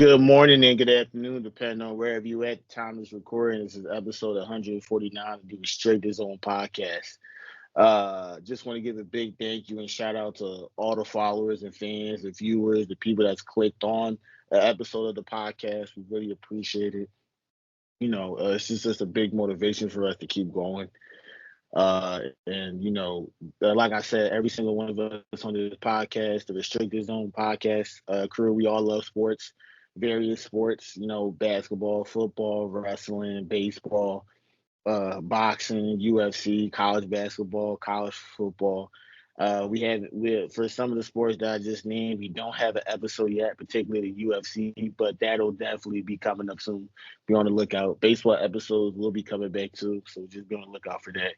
Good morning and good afternoon, depending on wherever you at. The time is recording. This is episode 149 of the Restricted Zone podcast. Just want to give a big thank you and shout out to all the followers and fans, the viewers, the people that's clicked on an episode of the podcast. We really appreciate it. It's just a big motivation for us to keep going. Like I said, every single one of us on this podcast, the Restricted Zone podcast crew, we all love sports, various sports, basketball, football, wrestling, baseball, boxing, UFC, college basketball, college football. We for some of the sports that I just named, we don't have an episode yet, particularly the UFC, but that'll definitely be coming up soon. Be on the lookout. Baseball episodes will be coming back too, so just be on the lookout for that.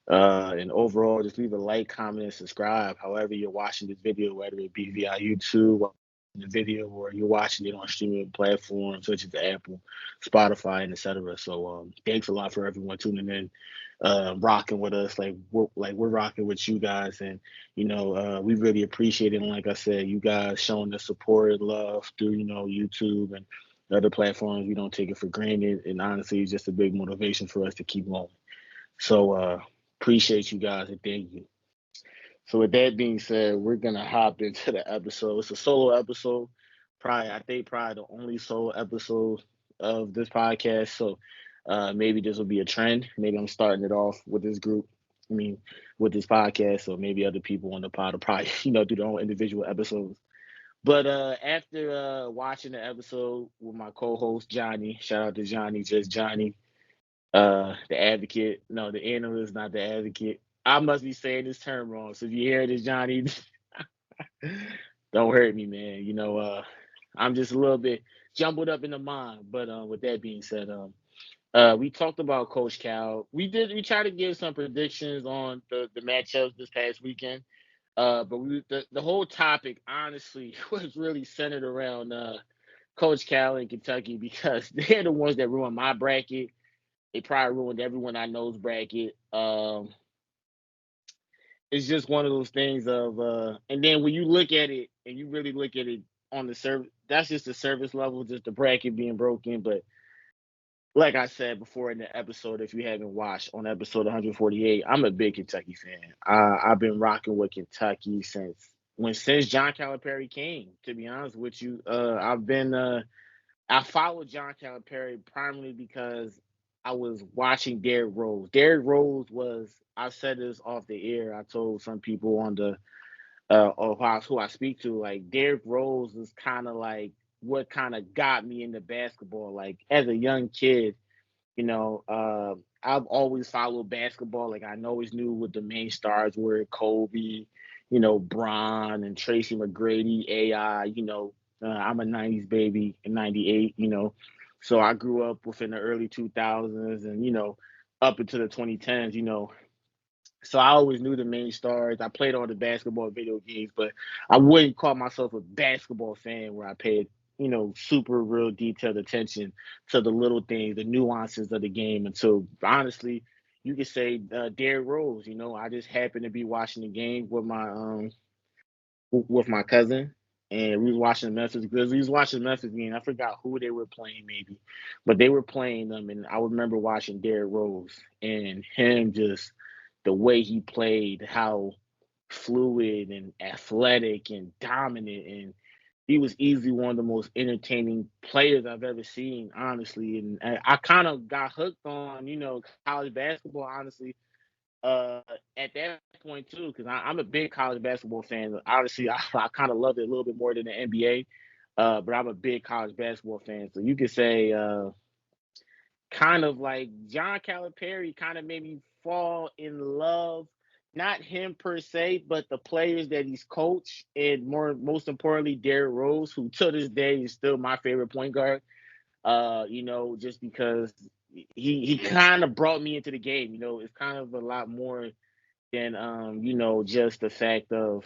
And overall, just leave a like, comment, and subscribe. However you're watching this video, whether it be via YouTube, the video, or you're watching it on streaming platforms such as Apple, Spotify, and etc. So, thanks a lot for everyone tuning in, rocking with us. We're rocking with you guys, and we really appreciate it. And like I said, you guys showing the support and love through YouTube and other platforms. We don't take it for granted, and honestly, it's just a big motivation for us to keep going. So, appreciate you guys and thank you. So with that being said, we're gonna hop into the episode. It's a solo episode. Probably the only solo episode of this podcast. So maybe this will be a trend. Maybe I'm starting it off with this group. With this podcast. So maybe other people on the pod will probably, do their own individual episodes. But after watching the episode with my co-host Johnny, shout out to Johnny, just Johnny. The advocate, no, the analyst, not the advocate. I must be saying this term wrong. So if you hear this, Johnny, don't hurt me, man. I'm just a little bit jumbled up in the mind. But with that being said, we talked about Coach Cal. We tried to give some predictions on the matchups this past weekend. But the whole topic honestly was really centered around Coach Cal in Kentucky because they're the ones that ruined my bracket. They probably ruined everyone I know's bracket. It's just one of those things of, and then when you look at it and you really look at it on the service, that's just the service level, just the bracket being broken. But like I said before in the episode, if you haven't watched on episode 148, I'm a big Kentucky fan. I've been rocking with Kentucky since John Calipari came. To be honest with you, I followed John Calipari primarily because I was watching Derrick Rose. Derrick Rose I said this off the air. I told some people on the who I speak to, like Derrick Rose is kind of like what kind of got me into basketball. Like as a young kid, I've always followed basketball. Like I always knew what the main stars were: Kobe, Bron and Tracy McGrady, AI. I'm a '90s baby in '98. So I grew up within the early 2000s and up into the 2010s. So I always knew the main stars. I played all the basketball video games, but I wouldn't call myself a basketball fan where I paid, super real detailed attention to the little things, the nuances of the game. And so honestly, you could say Derrick Rose. I just happened to be watching the game with my cousin, and we was watching the Memphis Grizzlies. We was watching the Memphis game. I forgot who they were playing, maybe, but they were playing them, and I remember watching Derrick Rose and him just the way he played, how fluid and athletic and dominant, and he was easily one of the most entertaining players I've ever seen, honestly. And I kind of got hooked on, college basketball, honestly, at that point too, because I'm a big college basketball fan. Honestly, I kind of love it a little bit more than the NBA, but I'm a big college basketball fan. So you could say kind of like John Calipari kind of made me fall in love, not him per se, but the players that he's coached, and most importantly, Derrick Rose, who to this day is still my favorite point guard. Just because he kind of brought me into the game. It's kind of a lot more than just the fact of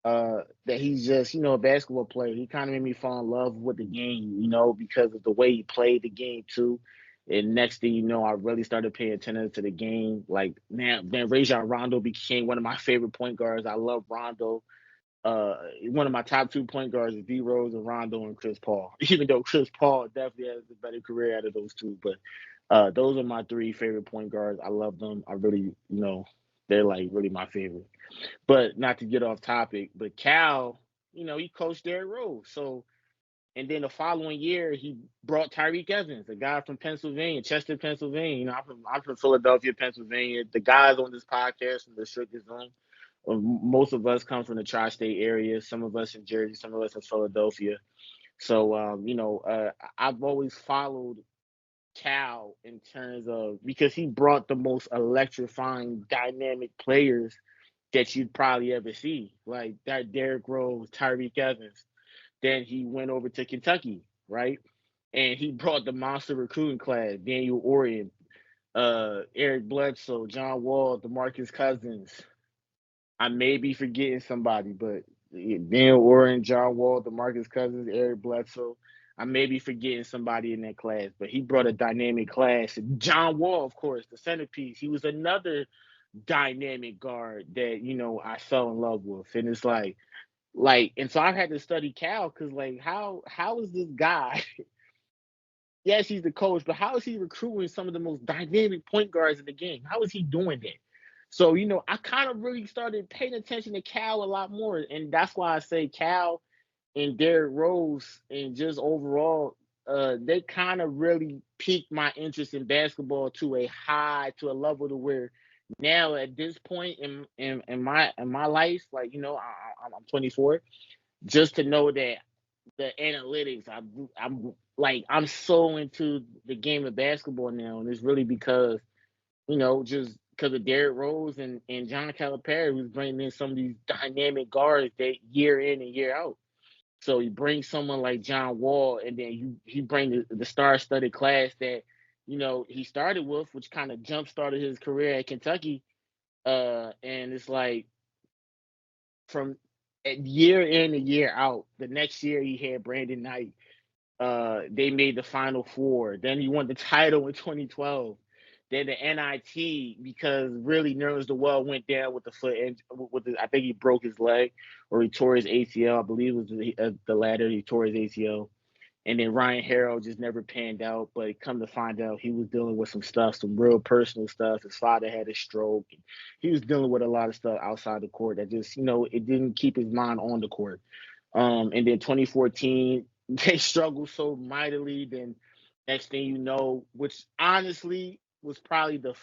that he's just, a basketball player. He kind of made me fall in love with the game, because of the way he played the game too. And next thing you know, I really started paying attention to the game. Like, man, Rajon Rondo became one of my favorite point guards. I love Rondo. one of my top 2 point guards is D Rose and Rondo and Chris Paul. Even though Chris Paul definitely has a better career out of those two, but those are my 3 favorite point guards. I love them. I really, they're like really my favorite. But not to get off topic, but Cal, he coached Derrick Rose. So, and then the following year, he brought Tyreke Evans, a guy from Pennsylvania, Chester, Pennsylvania. I'm from Philadelphia, Pennsylvania. The guys on this podcast from the Restricted Zone, most of us come from the tri-state area. Some of us in Jersey, some of us in Philadelphia. So, I've always followed Cal in terms of, because he brought the most electrifying, dynamic players that you'd probably ever see, like that Derrick Rose, Tyreke Evans. Then he went over to Kentucky, right? And he brought the monster recruiting class, Daniel Orion, Eric Bledsoe, John Wall, DeMarcus Cousins. I may be forgetting somebody, but Daniel Orion, John Wall, DeMarcus Cousins, Eric Bledsoe. I may be forgetting somebody in that class, but he brought a dynamic class. John Wall, of course, the centerpiece. He was another dynamic guard that I fell in love with, and it's like, and so I've had to study Cal, because like how is this guy? Yes, he's the coach, but how is he recruiting some of the most dynamic point guards in the game? How is he doing that? So I kind of really started paying attention to Cal a lot more, and that's why I say Cal and Derrick Rose, and just overall, they kind of really piqued my interest in basketball to a level to where now at this point in my life, like I'm 24, just to know that the analytics, I'm so into the game of basketball now, and it's really because just because of Derrick Rose and John Calipari, who's bringing in some of these dynamic guards that year in and year out. So he brings someone like John Wall, and then he brings the star-studded class that he started with, which kind of jump-started his career at Kentucky. And it's like, from year in and year out, the next year he had Brandon Knight. They made the Final Four. Then he won the title in 2012. Then the NIT, because really Nerlens Noel went down with the foot, and I think he broke his leg, or he tore his ACL. I believe it was the latter. He tore his ACL. And then Ryan Harrell just never panned out. But come to find out, he was dealing with some stuff, some real personal stuff. His father had a stroke. And he was dealing with a lot of stuff outside the court that just, it didn't keep his mind on the court. And then 2014, they struggled so mightily. Then next thing you know, which honestly was probably the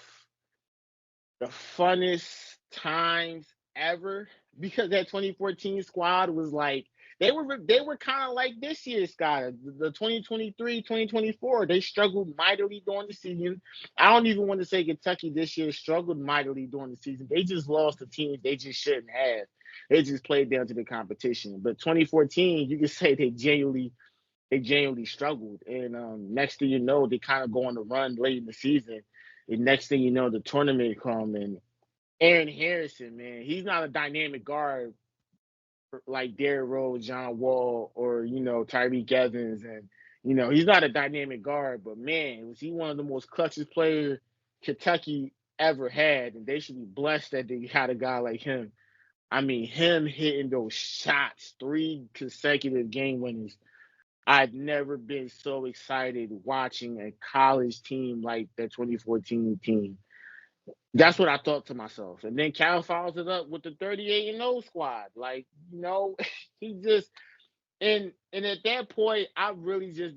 funnest times ever, because that 2014 squad was like, they were kind of like this year's squad, the 2023, 2024. They struggled mightily during the season. I don't even want to say Kentucky this year struggled mightily during the season. They just lost to teams they just shouldn't have. They just played down to the competition. But 2014, you could say they genuinely struggled. And next thing you know, they kind of go on the run late in the season. And next thing you know, the tournament come, and Aaron Harrison, man, he's not a dynamic guard like Derrick Rose, John Wall, or Tyreke Evans, and he's not a dynamic guard. But man, was he one of the most clutchest players Kentucky ever had, and they should be blessed that they had a guy like him. I mean, him hitting those shots, 3 consecutive game winners. I've never been so excited watching a college team like that 2014 team. That's what I thought to myself. And then Cal follows it up with the 38-0 squad. Like, he just, and at that point, I really just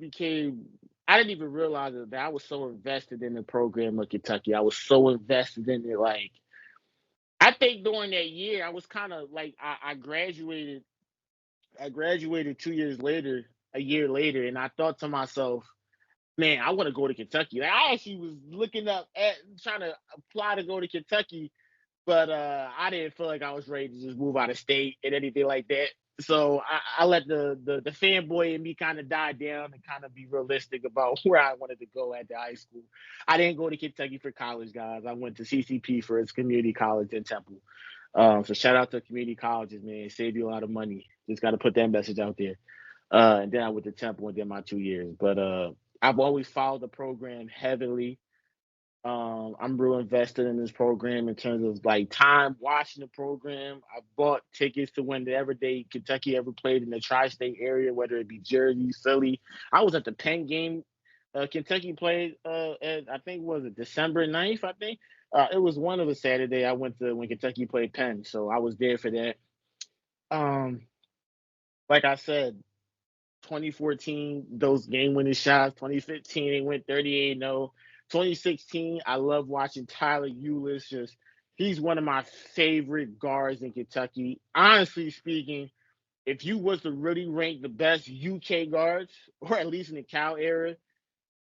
I didn't even realize that I was so invested in the program of Kentucky. I was so invested in it. Like, I think during that year, I was kind of like, I graduated 2 years later, a year later, and I thought to myself, man, I want to go to Kentucky. Like, I actually was looking up trying to apply to go to Kentucky, but I didn't feel like I was ready to just move out of state and anything like that. So I let the fanboy in me kind of die down and kind of be realistic about where I wanted to go at the high school. I didn't go to Kentucky for college, guys. I went to CCP for its community college in Temple. So shout out to community colleges, man. Save you a lot of money. Just got to put that message out there. And then I went to Temple and did my 2 years. But I've always followed the program heavily. I'm real invested in this program in terms of like time watching the program. I bought tickets to whenever Kentucky ever played in the tri-state area, whether it be Jersey, Philly. I was at the Penn game. Kentucky played I think was it December 9th, I think. It was one of a Saturday I went to when Kentucky played Penn, so I was there for that. Um, like I said, 2014, those game-winning shots. 2015, they went 38-0. 2016, I love watching Tyler Ulis. Just he's one of my favorite guards in Kentucky. Honestly speaking, if you was to really rank the best UK guards, or at least in the Cal era,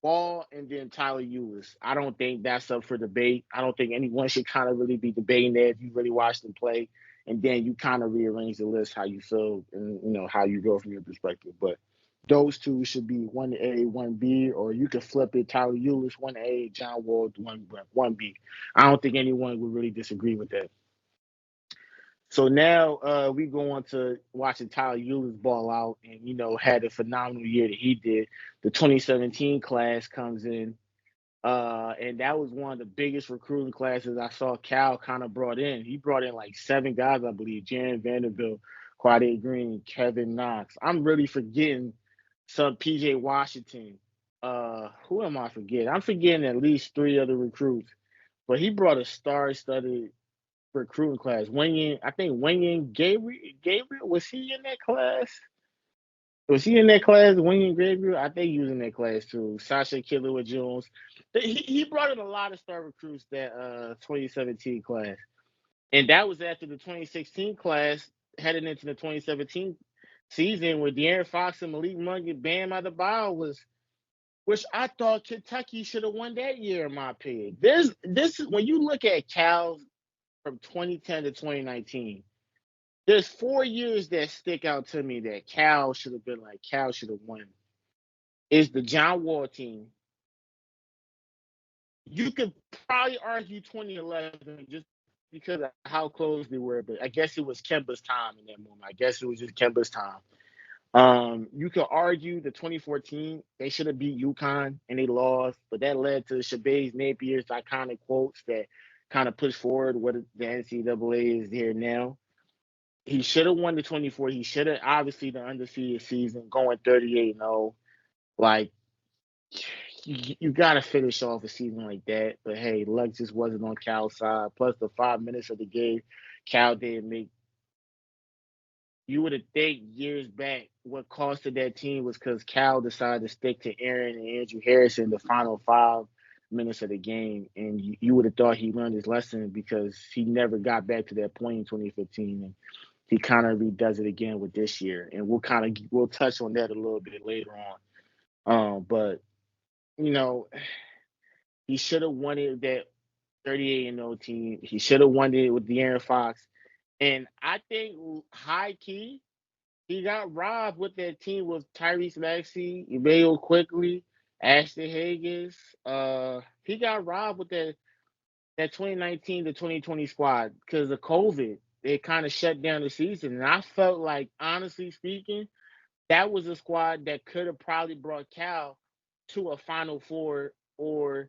Ball and then Tyler Ulis. I don't think that's up for debate. I don't think anyone should kind of really be debating that if you really watch them play. And then you kind of rearrange the list how you feel and how you go from your perspective. But those two should be 1A, 1B, or you could flip it. Tyler Ulis 1A, John Wall 1B. I don't think anyone would really disagree with that. So now we go on to watching Tyler Ulis ball out and, had a phenomenal year that he did. The 2017 class comes in, and that was one of the biggest recruiting classes I saw Cal kind of brought in. He brought in like 7 guys, I believe: Jaron Vanderbilt, Quade Green, Kevin Knox. I'm really forgetting some PJ Washington. Who am I forgetting? I'm forgetting at least 3 other recruits. But he brought a star-studded recruiting class. I think Wayne Gabriel, was he in that class? Was he in that class, Wayne Gabriel? I think he was in that class too. Sasha Killer Jones. He brought in a lot of star recruits that 2017 class. And that was after the 2016 class heading into the 2017 season where De'Aaron Fox and Malik Monk and Bam Adebayo which I thought Kentucky should have won that year, in my opinion. This when you look at Cal from 2010 to 2019, there's 4 years that stick out to me that Cal should have won. Is the John Wall team. You could probably argue 2011 just because of how close they were, but I guess it was Kemba's time in that moment. I guess it was just Kemba's time. You could argue the 2014 they should have beat UConn and they lost, but that led to Shabazz Napier's iconic quotes that kind of pushed forward what the NCAA is here now. He should have won the 24. He should have obviously the undefeated season going 38-0. Like you got to finish off a season like that. But hey, luck just wasn't on Cal's side. Plus the 5 minutes of the game, Cal didn't make. You would have think years back what costed that team was because Cal decided to stick to Aaron and Andrew Harrison the final 5 minutes of the game, and you would have thought he learned his lesson because he never got back to that point in 2015, and he kind of redoes it again with this year, and we'll touch on that a little bit later on. But he should have won it with that 38-0 team. He should have won it with De'Aaron Fox, and I think high key he got robbed with that team with Tyrese Maxey, Emmanuel Quickly, Ashton Higgins. He got robbed with that 2019 to 2020 squad because of COVID. They kind of shut down the season, and I felt like, honestly speaking, that was a squad that could have probably brought Cal to a Final Four or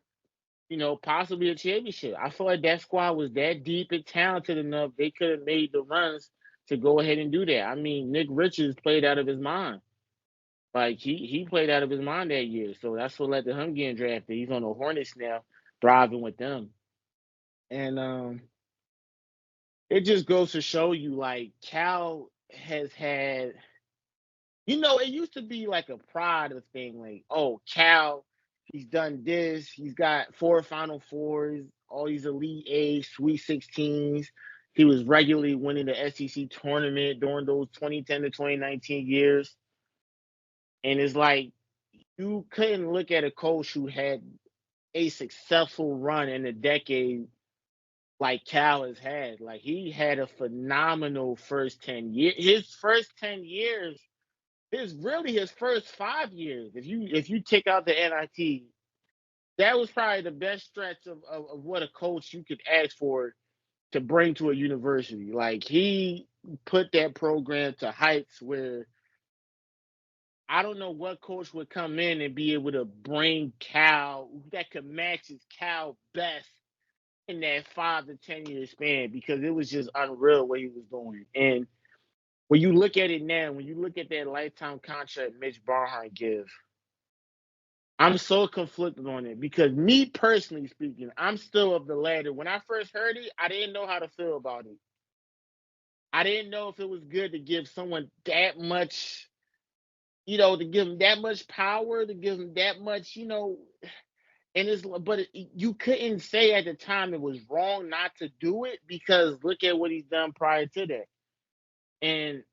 possibly a championship. I feel like that squad was that deep and talented enough they could have made the runs to go ahead and do that. I mean, Nick Richards played out of his mind. Like he played out of his mind that year. So that's what led to him getting drafted. He's on the Hornets now, thriving with them. And it just goes to show you like Cal has had it used to be like a pride of thing, like, oh, Cal, he's done this, he's got 4 Final Fours, all these Elite Eights, Sweet 16s. He was regularly winning the SEC tournament during those 2010 to 2019 years. And it's like you couldn't look at a coach who had a successful run in a decade like Cal has had. Like he had a phenomenal first 10 years. His first 10 years is really his first 5 years. If you take out the NIT, that was probably the best stretch of what a coach you could ask for to bring to a university. Like he put that program to heights where I don't know what coach would come in and be able to bring Cal that could match his Cal best in that 5 to 10 year span, because it was just unreal what he was doing. And when you look at it now, when you look at that lifetime contract Mitch Barnhart gives, I'm so conflicted on it, because me personally speaking, I'm still of the ladder. When I first heard it, I didn't know how to feel about it. I didn't know if it was good to give someone that much, to give them that much power, to give them that much, and you couldn't say at the time it was wrong not to do it, because look at what he's done prior to that. And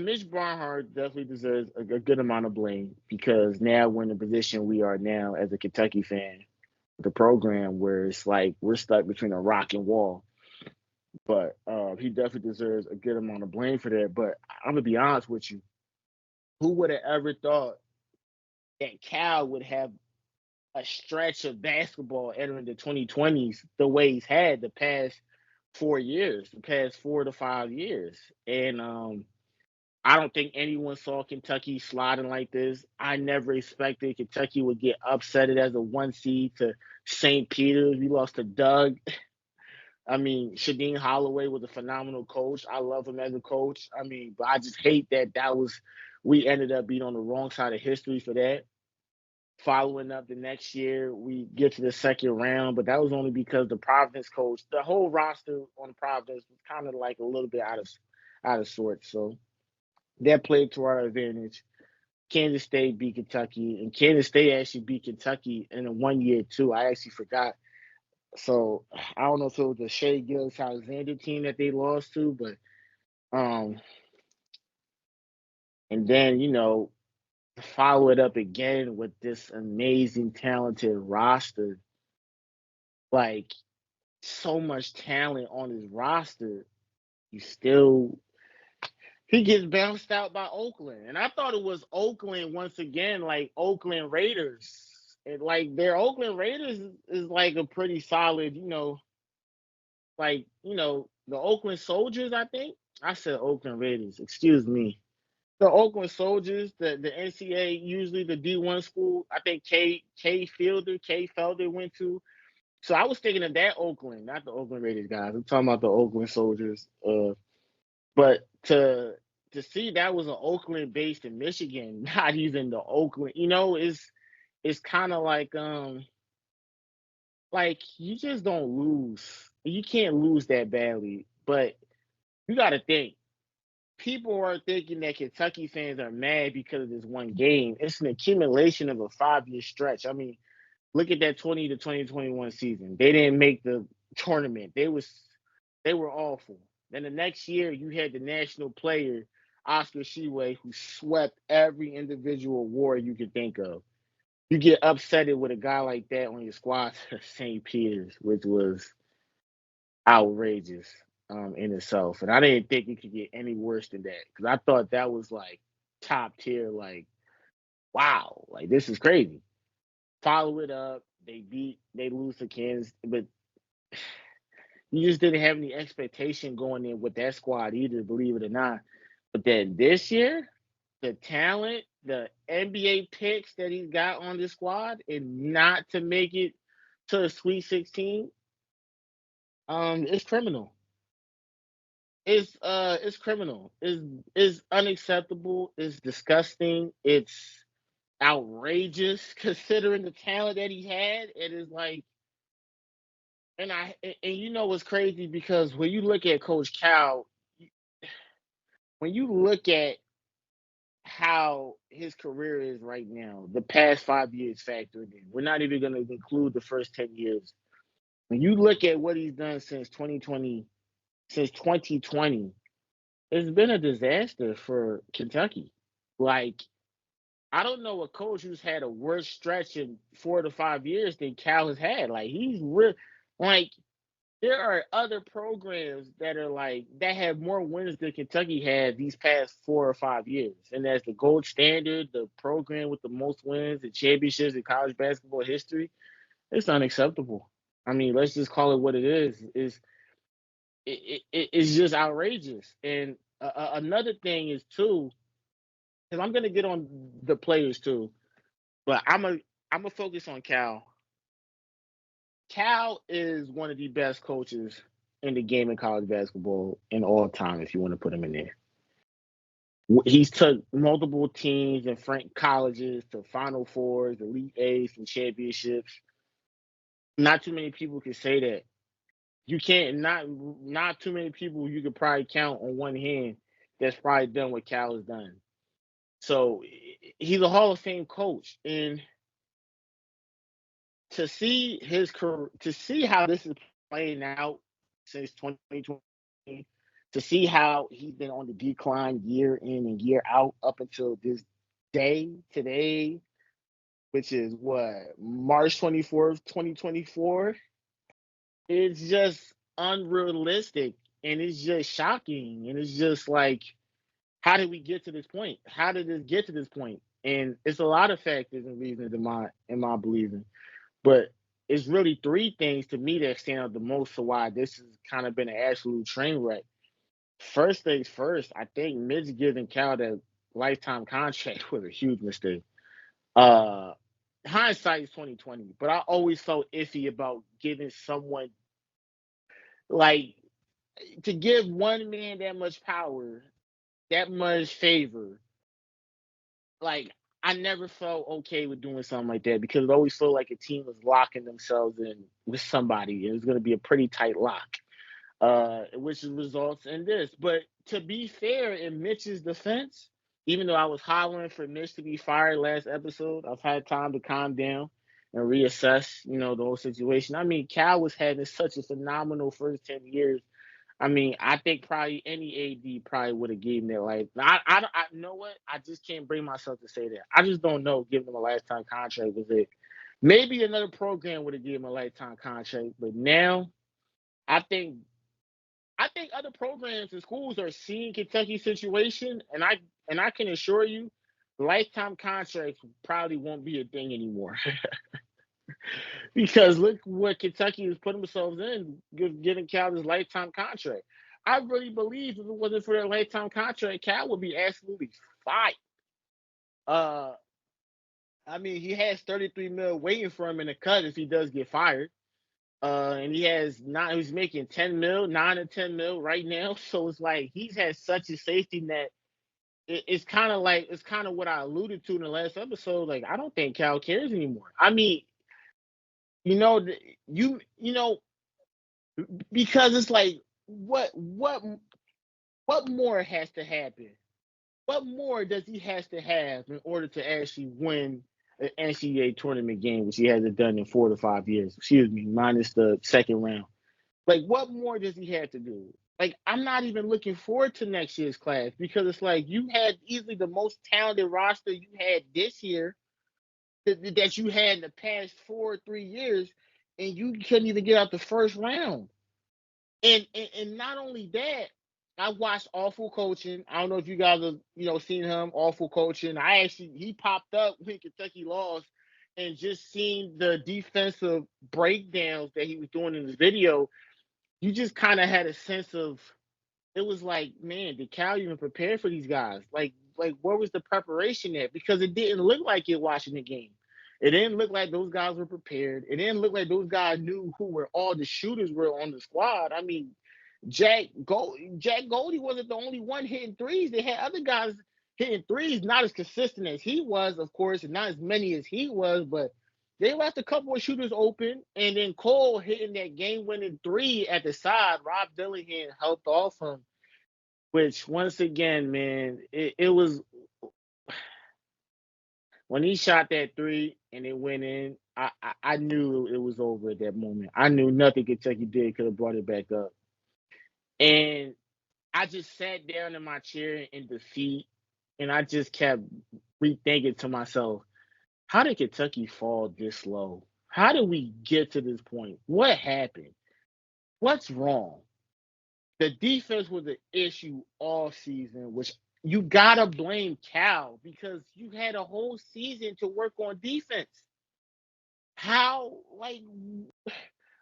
Mitch Barnhart definitely deserves a good amount of blame, because now we're in the position we are now as a Kentucky fan, the program, where it's like we're stuck between a rock and wall. But he definitely deserves a good amount of blame for that. But I'm gonna be honest with you, who would have ever thought that Cal would have a stretch of basketball entering the 2020s the way he's had the past 4 years, the past 4 to 5 years? And I don't think anyone saw Kentucky sliding like this. I never expected Kentucky would get upsetted as a 1 seed to St. Peter's. We lost to Doug. I mean, Shadeen Holloway was a phenomenal coach. I love him as a coach. I mean, but I just hate that we ended up being on the wrong side of history for that. Following up the next year, we get to the second round, but that was only because the Providence coach, the whole roster on Providence was kind of like a little bit out of sorts. So that played to our advantage. Kansas State beat Kentucky, and Kansas State actually beat Kentucky in a 1 year too. I actually forgot. So I don't know if it was the Shea Gillis Alexander team that they lost to, but um, and then follow it up again with this amazing, talented roster. Like, so much talent on his roster. You still He gets bounced out by Oakland. And I thought it was Oakland once again, like Oakland Raiders. And like their Oakland Raiders is like a pretty solid, the Oakland Soldiers, I think. I said Oakland Raiders, excuse me. The Oakland Soldiers, the NCAA, usually the D1 school, I think K Felder went to. So I was thinking of that Oakland, not the Oakland Raiders guys. I'm talking about the Oakland Soldiers. But to see that was an Oakland based in Michigan, not even the Oakland, it's kind of like you just don't lose. You can't lose that badly. But you got to think, people are thinking that Kentucky fans are mad because of this one game. It's an accumulation of a 5 year stretch. I mean, look at that 20 to 2021 season. They didn't make the tournament. They were awful. Then the next year, you had the national player, Oscar Sheway, who swept every individual award you could think of. You get upset with a guy like that on your squad to St. Peter's, which was outrageous in itself. And I didn't think it could get any worse than that, because I thought that was like top tier, like, wow, like this is crazy. Follow it up. They lose to Kansas, but you just didn't have any expectation going in with that squad either, believe it or not. But then this year, the talent, the NBA picks that he's got on this squad, and not to make it to the Sweet 16, it's criminal. It's criminal. It's unacceptable. It's disgusting. It's outrageous considering the talent that he had. It is like, and you know what's crazy, because when you look at Coach Cal, when you look at how his career is right now, the past 5 years factored in, we're not even going to include the first 10 years. When you look at what he's done since 2020, it's been a disaster for Kentucky. Like, I don't know a coach who's had a worse stretch in 4 to 5 years than Cal has had. Like, he's real. Like, there are other programs that have more wins than Kentucky had these past 4 or 5 years. And as the gold standard, the program with the most wins and championships in college basketball history, it's unacceptable. I mean, let's just call it what it is. It's just outrageous. And another thing is too, because I'm gonna get on the players too, but I'm a focus on Cal. Cal is one of the best coaches in the game of college basketball in all time. If you want to put him in there, he's took multiple teams and frank colleges to Final Fours, Elite Eights, and championships. Not too many people can say that. You can't not too many people you could probably count on one hand that's probably done what Cal has done. So he's a Hall of Fame coach, and to see his career, to see how this is playing out since 2020, to see how he's been on the decline year in and year out up until this day today, which is what, March 24th, 2024. It's just unrealistic, and it's just shocking, and it's just like, how did we get to this point? How did this get to this point? And it's a lot of factors and reasons in my believing. But it's really three things to me that stand out the most to why this has kind of been an absolute train wreck. First things first, I think Mitch giving Cal that lifetime contract was a huge mistake. Uh Hindsight is 2020, but I always felt iffy about giving someone, like, to give one man that much power, that much favor. Like, I never felt okay with doing something like that because it always felt like a team was locking themselves in with somebody. It was going to be a pretty tight lock, which results in this. But to be fair, in Mitch's defense, even though I was hollering for Mitch to be fired last episode, I've had time to calm down and reassess, the whole situation. I mean, Cal was having such a phenomenal first 10 years. I mean, I think probably any AD probably would have given their life. I know what? I just can't bring myself to say that. I just don't know. Giving them a lifetime contract was it. Maybe another program would have given him a lifetime contract, but now I think other programs and schools are seeing Kentucky's situation, and I can assure you, lifetime contracts probably won't be a thing anymore. Because look what Kentucky has put themselves in, giving Cal this lifetime contract. I really believe if it wasn't for their lifetime contract, Cal would be absolutely fine. Uh, I mean, he has 33 mil waiting for him in the cut if he does get fired. And he has nine. He's making 10 mil, 9 to 10 mil right now. So it's like he's had such a safety net. It's kind of like what I alluded to in the last episode. Like, I don't think Cal cares anymore. I mean, you know, you know because it's like, what more has to happen? What more does he has to have in order to actually win an NCAA tournament game, which he hasn't done in 4 to 5 years? Excuse me, minus the second round. Like, what more does he have to do? Like, I'm not even looking forward to next year's class because it's like you had easily the most talented roster you had this year that you had in the past 4 or 3 years, and you couldn't even get out the first round. And not only that, I watched Awful Coaching. I don't know if you guys have seen him, Awful Coaching. He popped up when Kentucky lost, and just seeing the defensive breakdowns that he was doing in his video, you just kind of had a sense of, it was like, man, did Cal even prepare for these guys? Like where was the preparation at? Because it didn't look like it watching the game. It didn't look like those guys were prepared. It didn't look like those guys knew who were all the shooters were on the squad. I mean, Jack Goldie wasn't the only one hitting threes. They had other guys hitting threes, not as consistent as he was, of course, and not as many as he was, but they left a couple of shooters open, and then Cole hitting that game-winning three at the side. Rob Dillingham helped off him, which, once again, man, it was when he shot that three and it went in. I knew it was over at that moment. I knew nothing Kentucky did could have brought it back up, and I just sat down in my chair in defeat, and I just kept rethinking to myself, how did Kentucky fall this low? How did we get to this point? What happened? What's wrong? The defense was an issue all season, which you gotta blame Cal because you had a whole season to work on defense. How, like,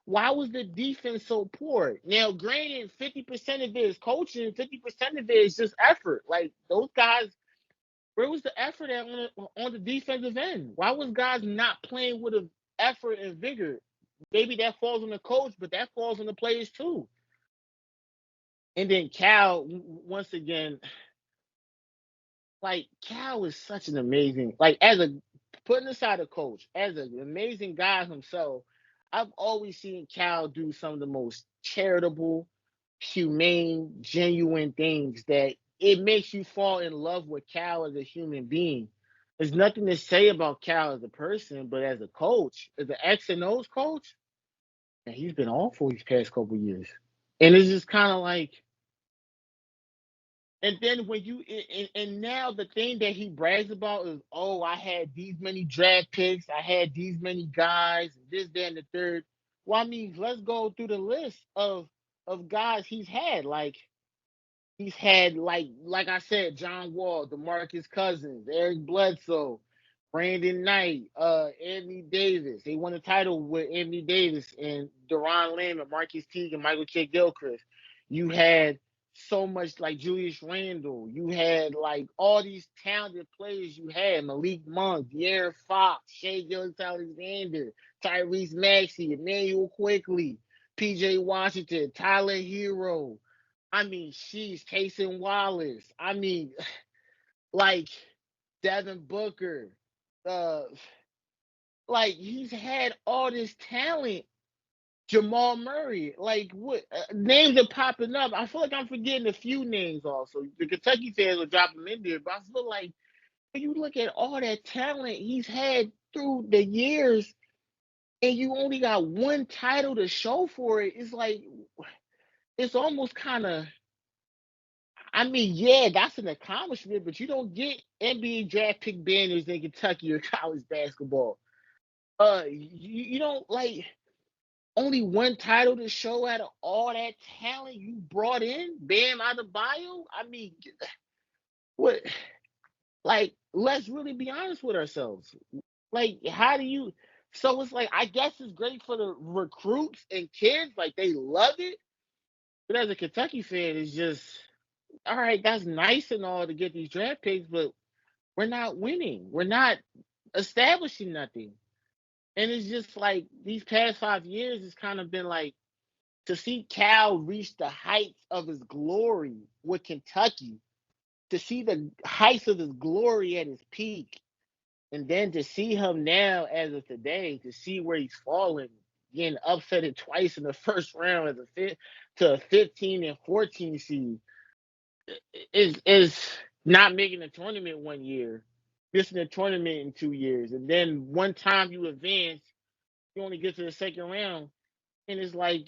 why was the defense so poor? Now, granted, 50% of it is coaching, 50% of it is just effort. Like, those guys, Where was the effort at on the defensive end? Why was guys not playing with an effort and vigor? Maybe that falls on the coach, but that falls on the players too. And then Cal, once again, like Cal is such an amazing, like as a putting aside a coach, as an amazing guy himself, I've always seen Cal do some of the most charitable, humane, genuine things that it makes you fall in love with Cal as a human being. There's nothing to say about Cal as a person, but as a coach, as an X and O's coach, and he's been awful these past couple years. And it's just kind of like, and then when you and now the thing that he brags about is, oh, I had these many draft picks, I had these many guys, this, that, and the third. Well, I mean, let's go through the list of guys he's had. Like he's had like I said, John Wall, DeMarcus Cousins, Eric Bledsoe, Brandon Knight, Anthony Davis. They won a title with Anthony Davis and Deron Lamb, Marcus Teague, and Michael Kidd Gilchrist. You had so much like Julius Randle. You had like all these talented players you had. Malik Monk, De'Aaron Fox, Shea Gilgeous-Alexander, Tyrese Maxey, Emmanuel Quickly, PJ Washington, Tyler Hero. I mean, she's Cason Wallace. I mean, like Devin Booker. Uh, like he's had all this talent. Jamal Murray. Like what names are popping up? I feel like I'm forgetting a few names also. The Kentucky fans will drop them in there, but I feel like when you look at all that talent he's had through the years, and you only got one title to show for it, it's like it's almost kind of. I mean, yeah, that's an accomplishment, but you don't get NBA draft pick banners in Kentucky or college basketball. You don't like only one title to show out of all that talent you brought in, Bam Adebayo. I mean, what? Like, let's really be honest with ourselves. Like, how do you? So it's like I guess it's great for the recruits and kids, like they love it. But as a Kentucky fan, it's just all right. That's nice and all to get these draft picks, but we're not winning. We're not establishing nothing. And it's just like these past 5 years, it's kind of been like to see Cal reach the heights of his glory with Kentucky, to see the heights of his glory at his peak, and then to see him now as of today, to see where he's fallen, getting upsetted twice in the first round as to a 15 and 14 seed, is not making the tournament one year, missing the tournament in 2 years, and then one time you advance, you only get to the second round, and it's like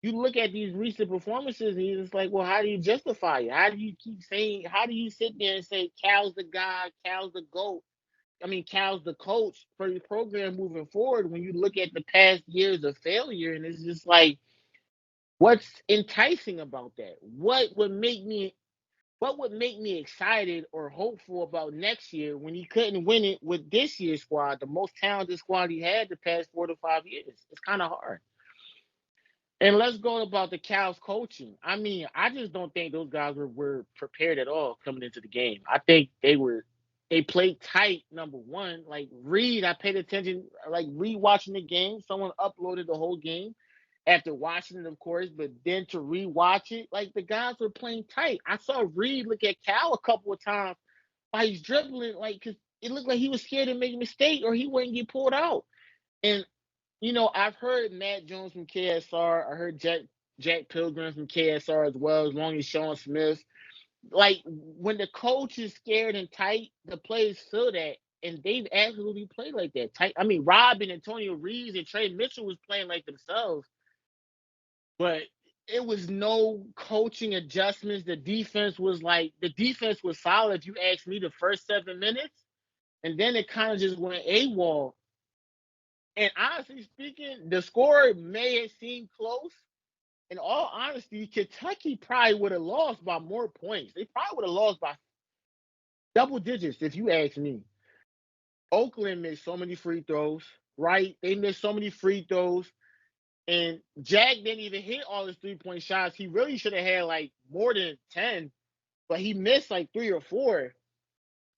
you look at these recent performances, and it's like, well, how do you justify it? How do you keep saying? How do you sit there and say Cal's the guy, Cal's the GOAT? I mean, Cal's the coach for your program moving forward. When you look at the past years of failure, and it's just like, what's enticing about that? What would make me excited or hopeful about next year when he couldn't win it with this year's squad, the most talented squad he had the past 4 to 5 years? It's kind of hard. And let's go about the Cavs coaching. I mean, I just don't think those guys were prepared at all coming into the game. I think they played tight, number one. Like Reed, I paid attention, like rewatching the game. Someone uploaded the whole game after watching it, of course, but then to rewatch it, like the guys were playing tight. I saw Reed look at Cal a couple of times while he's dribbling, like, because it looked like he was scared to make a mistake or he wouldn't get pulled out. And I've heard Matt Jones from KSR. I heard Jack Pilgrim from KSR as well, as long as Sean Smith. Like when the coach is scared and tight, the players feel that, and they've absolutely played like that. Tight. I mean, Rob and Antonio Reeves and Trey Mitchell was playing like themselves, but it was no coaching adjustments. The defense was solid. You asked me the first 7 minutes, and then it kind of just went AWOL. And honestly speaking, the score may have seemed close. In all honesty, Kentucky probably would have lost by more points. They probably would have lost by double digits, if you ask me. Oakland missed so many free throws, right? They missed so many free throws. And Jack didn't even hit all his 3-point shots. He really should have had like more than 10, but he missed like 3 or 4.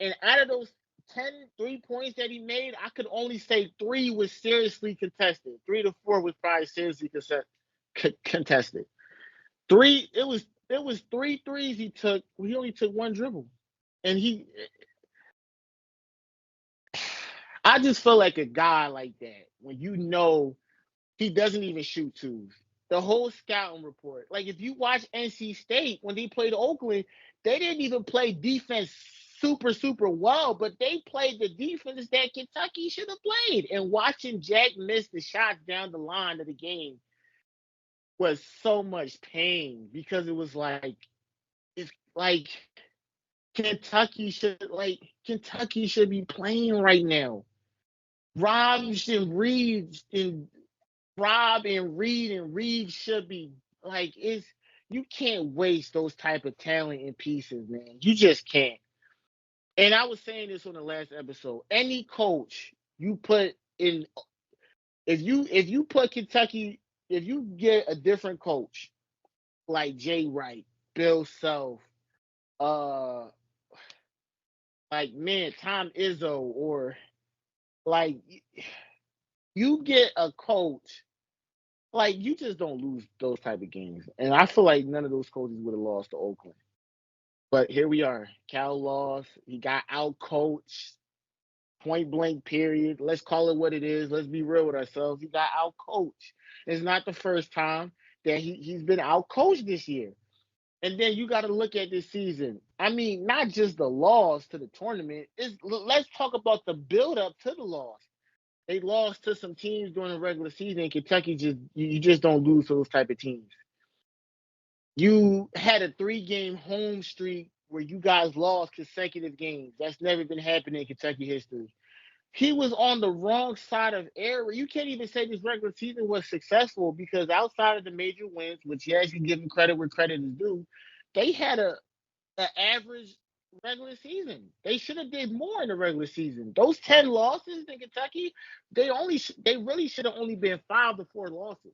And out of those 10 3 points that he made, I could only say 3 was seriously contested. 3 to 4 was probably seriously contested. It was 3 threes he took. He only took 1 dribble. And I just feel like a guy like that, when he doesn't even shoot twos. The whole scouting report. Like, if you watch NC State when they played Oakland, they didn't even play defense super, super well, but they played the defense that Kentucky should have played. And watching Jack miss the shots down the line of the game was so much pain, because it was like, it's like Kentucky should be playing right now. Rob should Reed and Rob and Reed should be like, you can't waste those type of talent and pieces, man. You just can't. And I was saying this on the last episode. Any coach you put in, if you put Kentucky, if you get a different coach like Jay Wright, Bill Self, uh, like, man, Tom Izzo, or like, you get a coach, like, you just don't lose those type of games. And I feel like none of those coaches would have lost to Oakland. But here we are. Cal lost. He got out coached. Point blank period. Let's call it what it is. Let's be real with ourselves. He got out coached. It's not the first time that he's been out coached this year. And then you got to look at this season. I mean, not just the loss to the tournament. Let's talk about the build up to the loss. They lost to some teams during the regular season. And Kentucky you just don't lose to those type of teams. You had a 3-game home streak where you guys lost consecutive games. That's never been happening in Kentucky history. He was on the wrong side of error. You can't even say this regular season was successful, because outside of the major wins, which, yes, you give them credit where credit is due, they had an average regular season. They should have did more in the regular season. Those 10 losses in Kentucky, they really should have only been 5 to 4 losses.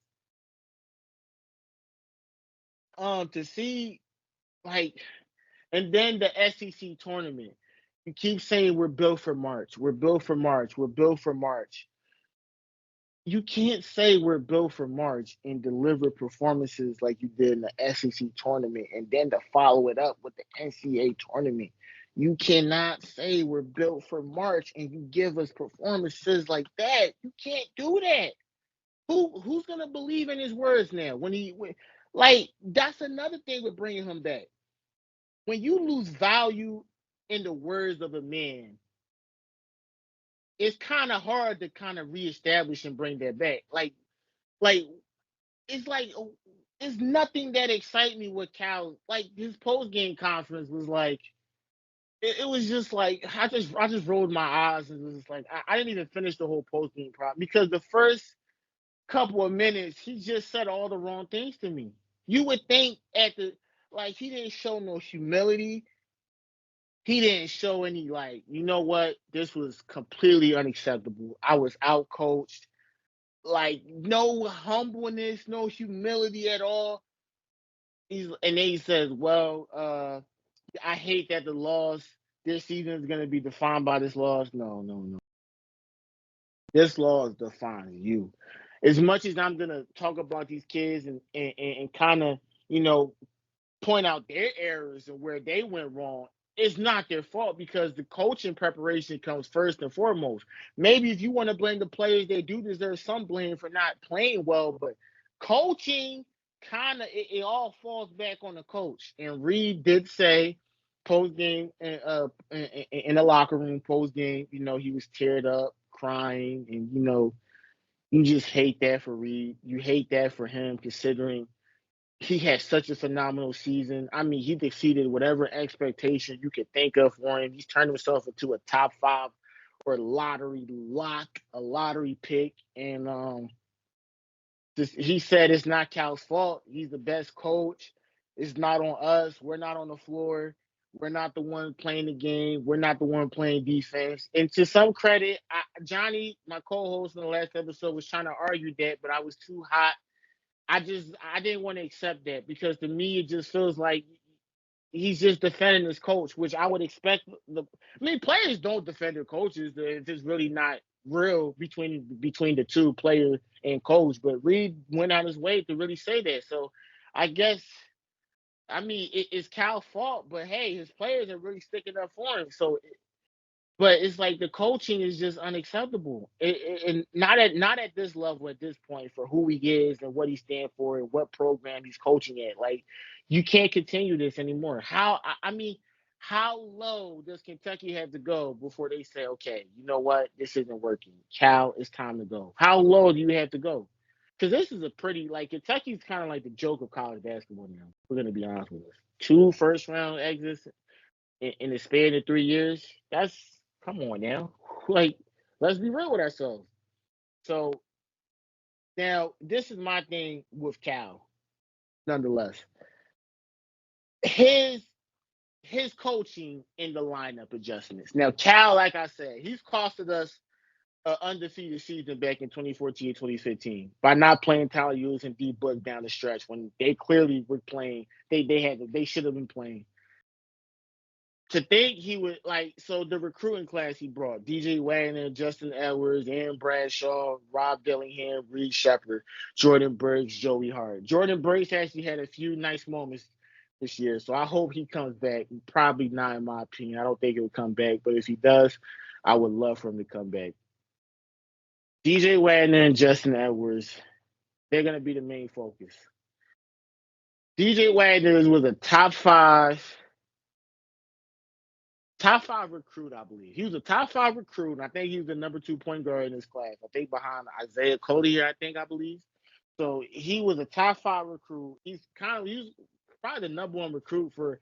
To see, like, and then the SEC tournament. You keep saying we're built for March. We're built for March. We're built for March. You can't say we're built for March and deliver performances like you did in the SEC tournament, and then to follow it up with the NCAA tournament. You cannot say we're built for March and you give us performances like that. You can't do that. Who's gonna believe in his words now? Like, that's another thing with bringing him back. When you lose value in the words of a man, it's kind of hard to kind of reestablish and bring that back. Like it's like it's nothing that excites me with Cal. Like, his post game conference was like, it was just like, I just rolled my eyes and was just like, I didn't even finish the whole post game prop, because the first couple of minutes he just said all the wrong things to me. You would think he didn't show no humility. He didn't show any, like, you know what, this was completely unacceptable. I was out coached. Like, no humbleness, no humility at all. And then he says, well, I hate that the loss this season is going to be defined by this loss. No, no, no. This loss defines you. As much as I'm going to talk about these kids and kind of, point out their errors and where they went wrong, it's not their fault, because the coaching preparation comes first and foremost. Maybe if you want to blame the players, they do deserve some blame for not playing well, but coaching kind of, it all falls back on the coach. And Reed did say post game in the locker room, post game, he was teared up, crying, and you just hate that for Reed. You hate that for him, considering he had such a phenomenal season. I mean, he exceeded whatever expectation you could think of for him. He's turned himself into a top 5 or lottery lock, a lottery pick. And he said it's not Cal's fault. He's the best coach. It's not on us. We're not on the floor. We're not the one playing the game. We're not the one playing defense. And to some credit, Johnny, my co-host in the last episode, was trying to argue that, but I was too hot. I didn't want to accept that, because to me it just feels like he's just defending his coach, which I would expect. Players don't defend their coaches. It's just really not real between the two, player and coach. But Reed went out his way to really say that. So I guess, it's Cal's fault, but hey, his players are really sticking up for him. So, but it's like the coaching is just unacceptable, and not at this level at this point for who he is and what he stands for and what program he's coaching at. Like, you can't continue this anymore. How low does Kentucky have to go before they say, okay, you know what, this isn't working, Cal, it's time to go? How low do you have to go? Because this is a pretty, like, Kentucky's kind of like the joke of college basketball now. We're gonna be honest with us. 2 first-round exits in the span of 3 years. That's, come on now. Like, let's be real with ourselves. So now this is my thing with Cal. Nonetheless, his coaching in the lineup adjustments. Now Cal, like I said, he's costed us an undefeated season back in 2014, 2015 by not playing Tyler Lewis and D Book down the stretch when they clearly were playing. They should have been playing. To think he would, so the recruiting class he brought, DJ Wagner, Justin Edwards, Aaron Bradshaw, Rob Dillingham, Reed Shepard, Jordan Briggs, Joey Hart. Jordan Briggs actually had a few nice moments this year, so I hope he comes back. Probably not, in my opinion. I don't think he'll come back, but if he does, I would love for him to come back. DJ Wagner and Justin Edwards, they're going to be the main focus. DJ Wagner was a top five recruit, I believe. He was a top 5 recruit, and I think he was the number 2 point guard in his class. I think behind Isaiah Cody, I believe. So he was a top 5 recruit. He was probably the number 1 recruit for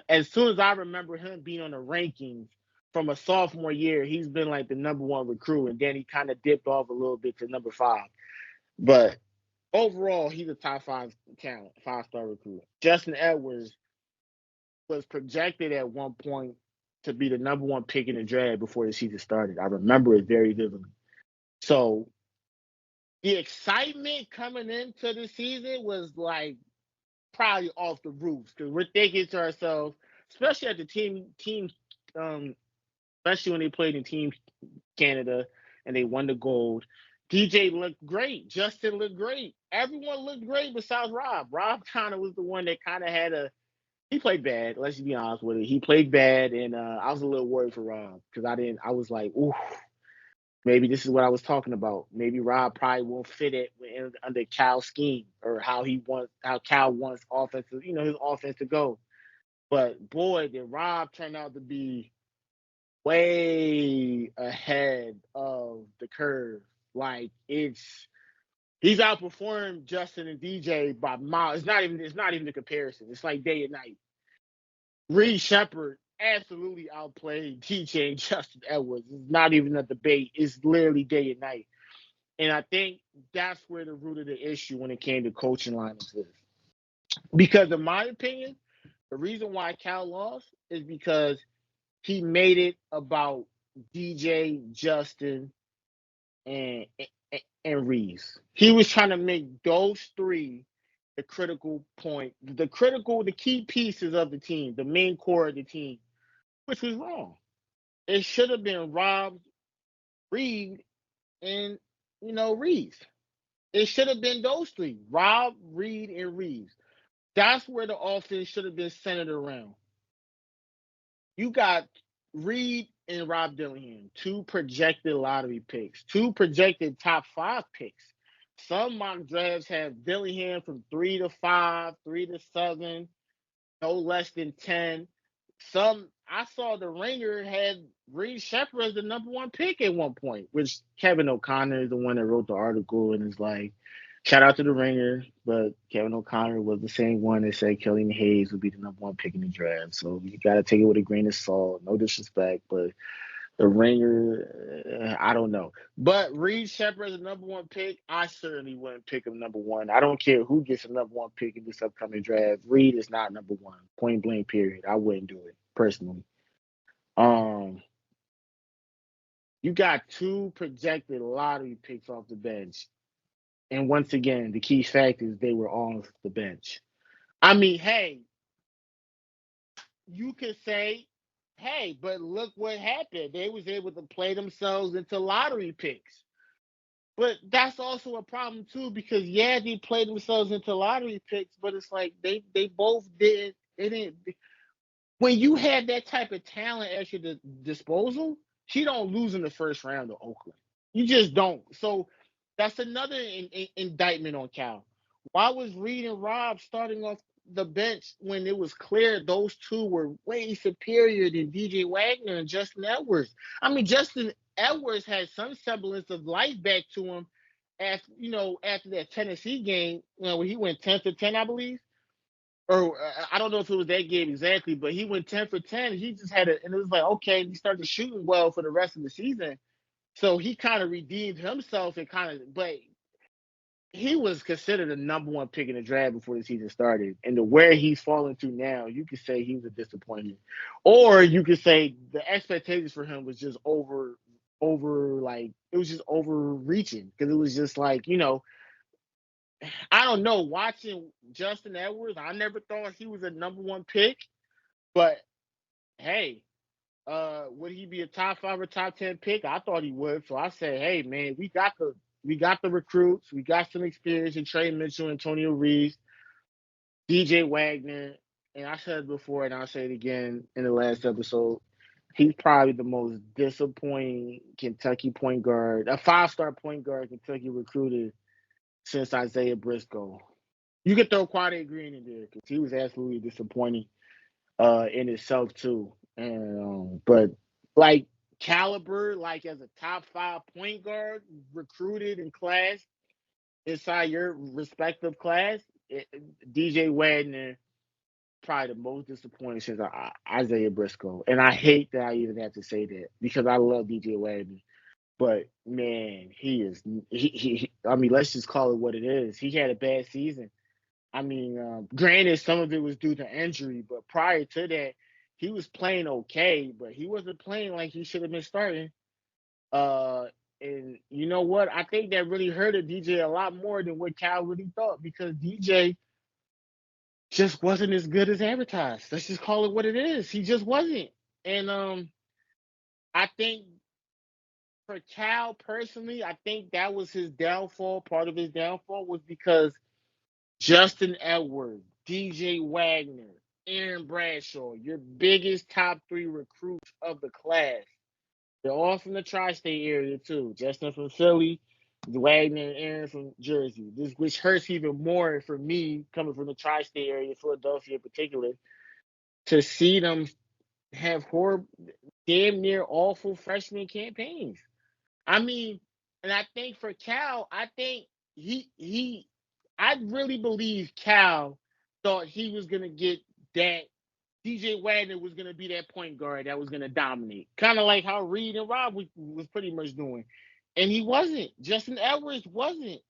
as soon as I remember him being on the rankings from a sophomore year, he's been like the number 1 recruit, and then he kind of dipped off a little bit to number 5. But overall, he's a top 5 talent, 5-star recruit. Justin Edwards was projected at one point to be the number 1 pick in the draft before the season started. I remember it very vividly. So the excitement coming into the season was like probably off the roof because we're thinking to ourselves, especially at the team, especially when they played in Team Canada and they won the gold. DJ looked great. Justin looked great. Everyone looked great besides Rob. Rob kind of was the one that kind of had he played bad. Let's be honest with it. He played bad, and I was a little worried for Rob because I was like, ooh, maybe this is what I was talking about. Maybe Rob probably won't fit it under Cal's scheme or how Cal wants his offense to go. But boy, did Rob turn out to be way ahead of the curve. Like, he's outperformed Justin and DJ by miles. It's not even the comparison. It's like day and night. Reed Shepard absolutely outplayed DJ and Justin Edwards. It's not even a debate. It's literally day and night. And I think that's where the root of the issue when it came to coaching lineups is. Because in my opinion, the reason why Cal lost is because he made it about DJ, Justin, and Reeves. He was trying to make those 3 the critical point, the key pieces of the team, the main core of the team, which was wrong. It should have been Rob, Reed, and Reeves. It should have been those 3: Rob, Reed, and Reeves. That's where the offense should have been centered around. You got Reed and Rob Dillingham, 2 projected lottery picks, 2 projected top 5 picks. Some mock drafts have Dillingham from 3 to 5, 3 to 7, no less than 10. I saw the Ringer had Reed Shepard as the number 1 pick at one point, which Kevin O'Connor is the one that wrote the article and is like, shout out to the Ringer, but Kevin O'Connor was the same one that said Killian Hayes would be the number 1 pick in the draft. So you got to take it with a grain of salt. No disrespect, but the Ringer, I don't know. But Reed Shepard as a number 1 pick, I certainly wouldn't pick him number 1. I don't care who gets a number 1 pick in this upcoming draft. Reed is not number 1. Point blank, period. I wouldn't do it personally. You got 2 projected lottery picks off the bench. And once again, the key fact is they were on the bench. Hey, you could say, hey, but look what happened. They was able to play themselves into lottery picks. But that's also a problem too, because yeah, they played themselves into lottery picks, but it's like they both didn't. It didn't. When you have that type of talent at your disposal, she don't lose in the first round of Oakland. You just don't. So that's another indictment on Cal. Why was Reed and Rob starting off the bench when it was clear those two were way superior than DJ Wagner and Justin Edwards? I mean, Justin Edwards had some semblance of life back to him after that Tennessee game, where he went 10 for 10, I believe. Or I don't know if it was that game exactly, but he went 10 for 10. He just had it, and it was like, okay, he started shooting well for the rest of the season. So he kind of redeemed himself and but he was considered the number one pick in the draft before the season started. And where he's fallen to now, you could say he was a disappointment. Or you could say the expectations for him was just it was just overreaching, because it was just like, I don't know, watching Justin Edwards, I never thought he was a number one pick, but hey, would he be a top 5 or top 10 pick? I thought he would. So I said, hey man, we got the recruits, we got some experience in Trey Mitchell, Antonio Reeves, DJ Wagner, and I said it before and I'll say it again in the last episode. He's probably the most disappointing Kentucky point guard, a 5-star point guard Kentucky recruited since Isaiah Briscoe. You could throw Quade Green in there because he was absolutely disappointing in itself too. And but like caliber, like as a top 5 point guard recruited in class inside your respective class, DJ Wagner probably the most disappointing since Isaiah Briscoe. And I hate that I even have to say that because I love DJ Wagner. But man, he is I mean, let's just call it what it is. He had a bad season. I mean, granted, some of it was due to injury, but prior to that, he was playing okay, but he wasn't playing like he should have been starting. Uh, and you know what? I think that really hurted DJ a lot more than what Cal really thought, because DJ just wasn't as good as advertised. Let's just call it what it is. He just wasn't. And I think for Cal personally, I think that was his downfall. Part of his downfall was because Justin Edwards, DJ Wagner, Aaron Bradshaw, your biggest top 3 recruits of the class. They're all from the tri-state area too. Justin from Philly, Wagner and Aaron from Jersey. Which hurts even more for me, coming from the tri-state area, Philadelphia in particular, to see them have horrible, damn near awful freshman campaigns. I mean, and I think for Cal, I think I really believe Cal thought he was gonna get that. DJ Wagner was gonna be that point guard that was gonna dominate, kind of like how Reed and Rob was pretty much doing, and he wasn't. Justin Edwards wasn't.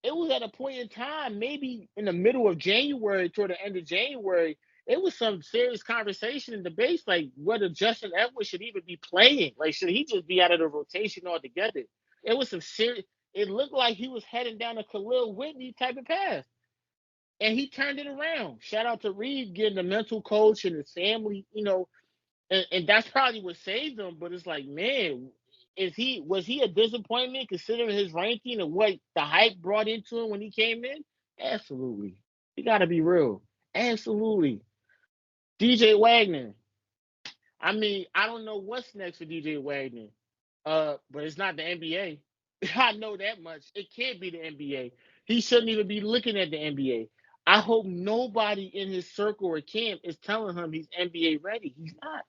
It was at a point in time, maybe in the middle of January, toward the end of January, it was some serious conversation in the base, like whether Justin Edwards should even be playing. Like, should he just be out of the rotation altogether? It was some serious. It looked like he was heading down a Khalil Whitney type of path, and he turned it around. Shout out to Reed getting a mental coach and his family, and that's probably what saved him. But it's like, man, was he a disappointment considering his ranking and what the hype brought into him when he came in? Absolutely. You got to be real. Absolutely. DJ Wagner. I mean, I don't know what's next for DJ Wagner. But it's not the NBA. I know that much. It can't be the NBA. He shouldn't even be looking at the NBA. I hope nobody in his circle or camp is telling him he's NBA ready. He's not.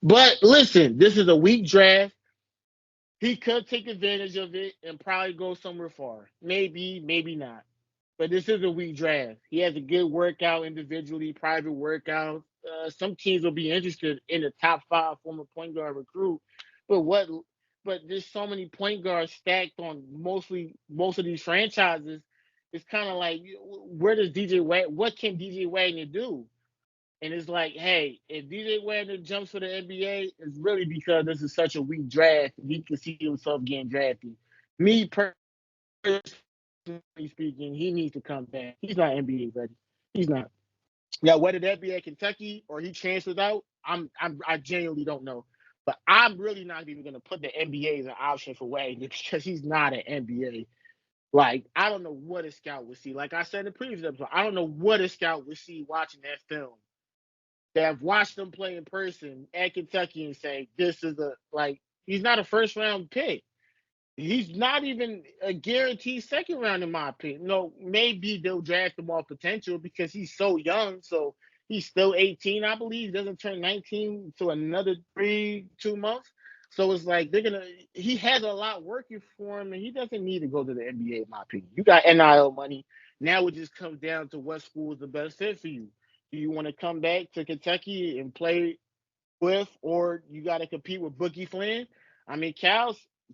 But listen, this is a weak draft. He could take advantage of it and probably go somewhere far. Maybe, maybe not. But this is a weak draft. He has a good workout individually, private workouts. Some teams will be interested in the top 5 former point guard recruit. But what? But there's so many point guards stacked on most of these franchises. It's kind of like, where does what can DJ Wagner do? And it's like, hey, if DJ Wagner jumps for the NBA, it's really because this is such a weak draft. He can see himself getting drafted. Me personally speaking, he needs to come back. He's not NBA ready. He's not. Now, whether that be at Kentucky or he transfers out, I genuinely don't know. But I'm really not even going to put the NBA as an option for Wagner because he's not an NBA. Like, I don't know what a scout would see. Like I said in the previous episode, I don't know what a scout would see watching that film. They have watched him play in person at Kentucky and say, this is he's not a first round pick. He's not even a guaranteed second round, in my opinion. No, maybe they'll draft him off potential because he's so young. So he's still 18, I believe. He doesn't turn 19 to another 2 months. So it's like he has a lot working for him, and he doesn't need to go to the NBA, in my opinion. You got NIL money. Now it just comes down to what school is the best fit for you. Do you want to come back to Kentucky and play with, or you got to compete with Boogie Flynn? I mean,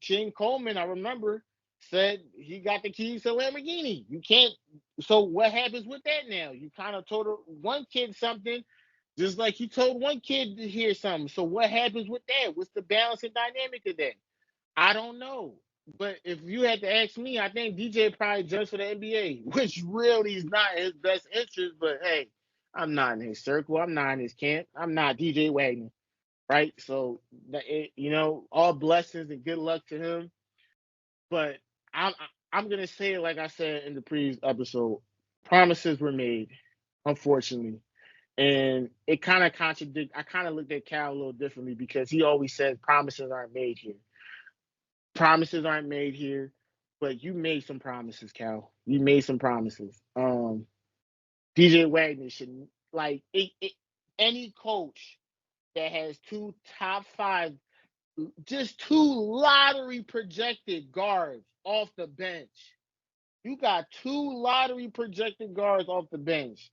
King Coleman, I remember, said he got the keys to Lamborghini. You can't. So what happens with that now? You kind of told one kid something, just like you told one kid to hear something. So what happens with that? What's the balance and dynamic of that? I don't know. But if you had to ask me, I think DJ probably judged for the NBA, which really is not his best interest. But hey, I'm not in his circle. I'm not in his camp. I'm not DJ Wagner, right? So all blessings and good luck to him. But I'm gonna say it like I said in the previous episode. Promises were made, unfortunately, and it kind of contradict. I kind of looked at Cal a little differently because he always says promises aren't made here. Promises aren't made here, but you made some promises, Cal. You made some promises. DJ Wagner should any coach that has two top five, just two lottery projected guards off the bench. You got two lottery projected guards off the bench,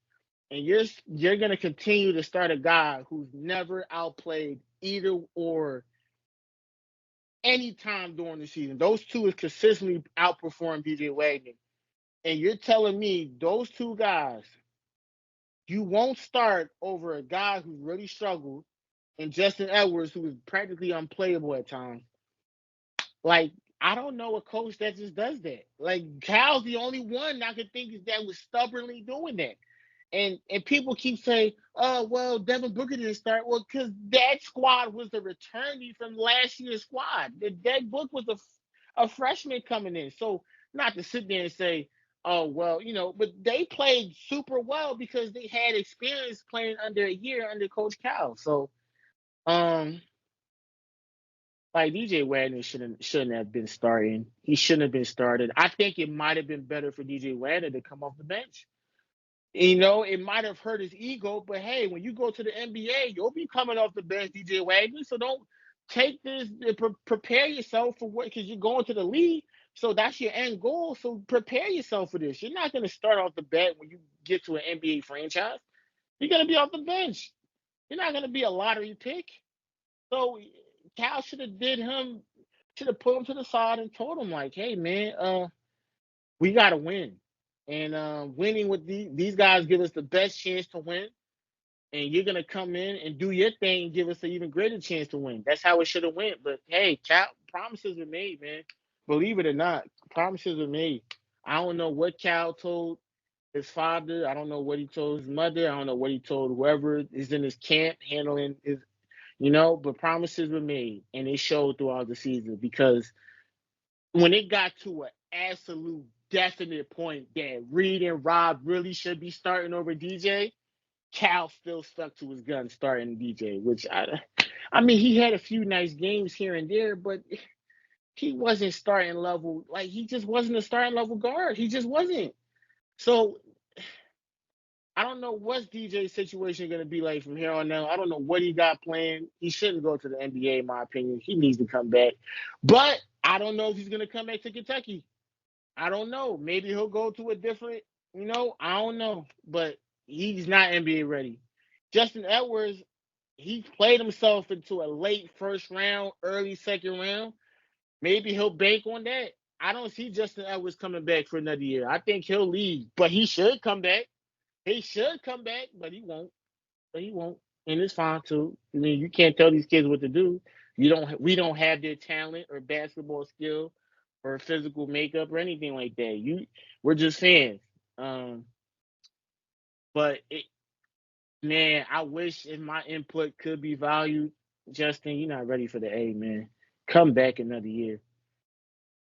and you're gonna continue to start a guy who's never outplayed either or any time during the season. Those two has consistently outperformed DJ Wagner, and you're telling me those two guys you won't start over a guy who's really struggled and Justin Edwards, who is practically unplayable at times. Like, I don't know a coach that just does that. Like, Cal's the only one I could think is that was stubbornly doing that. And people keep saying, oh, well, Devin Booker didn't start. Well, because that squad was the returnee from last year's squad. That Book was a freshman coming in. So not to sit there and say, oh, well, but they played super well because they had experience playing under a year under Coach Cal. So, like DJ Wagner shouldn't have been starting. He shouldn't have been started. I think it might have been better for DJ Wagner to come off the bench. It might have hurt his ego, but hey, when you go to the NBA, you'll be coming off the bench, DJ Wagner. So don't take this. Prepare yourself for what, because you're going to the league. So that's your end goal. So prepare yourself for this. You're not going to start off the bat when you get to an NBA franchise. You're going to be off the bench. You're not going to be a lottery pick. So Cal should have put him to the side and told him, like, hey, man, we got to win. And winning with these guys give us the best chance to win. And you're going to come in and do your thing and give us an even greater chance to win. That's how it should have went. But, hey, Cal, promises were made, man. Believe it or not, promises were made. I don't know what Cal told his father. I don't know what he told his mother. I don't know what he told whoever is in his camp handling his, but promises were made. And it showed throughout the season because when it got to an absolute definite point that Reed and Rob really should be starting over DJ, Cal still stuck to his gun starting DJ, which I mean, he had a few nice games here and there, but he wasn't starting level. Like, he just wasn't a starting level guard. He just wasn't. So I don't know what's DJ's situation going to be like from here on out. I don't know what he got planned. He shouldn't go to the NBA, in my opinion. He needs to come back. But I don't know if he's going to come back to Kentucky. I don't know. Maybe he'll go to a different, I don't know. But he's not NBA ready. Justin Edwards, he played himself into a late first round, early second round. Maybe he'll bank on that. I don't see Justin Edwards coming back for another year. I think he'll leave. But he should come back. He should come back, but he won't. And it's fine too. I mean, you can't tell these kids what to do. We don't have their talent or basketball skill or physical makeup or anything like that. We're just fans. But Man, I wish if my input could be valued. Justin, you're not ready for the A, man. Come back another year.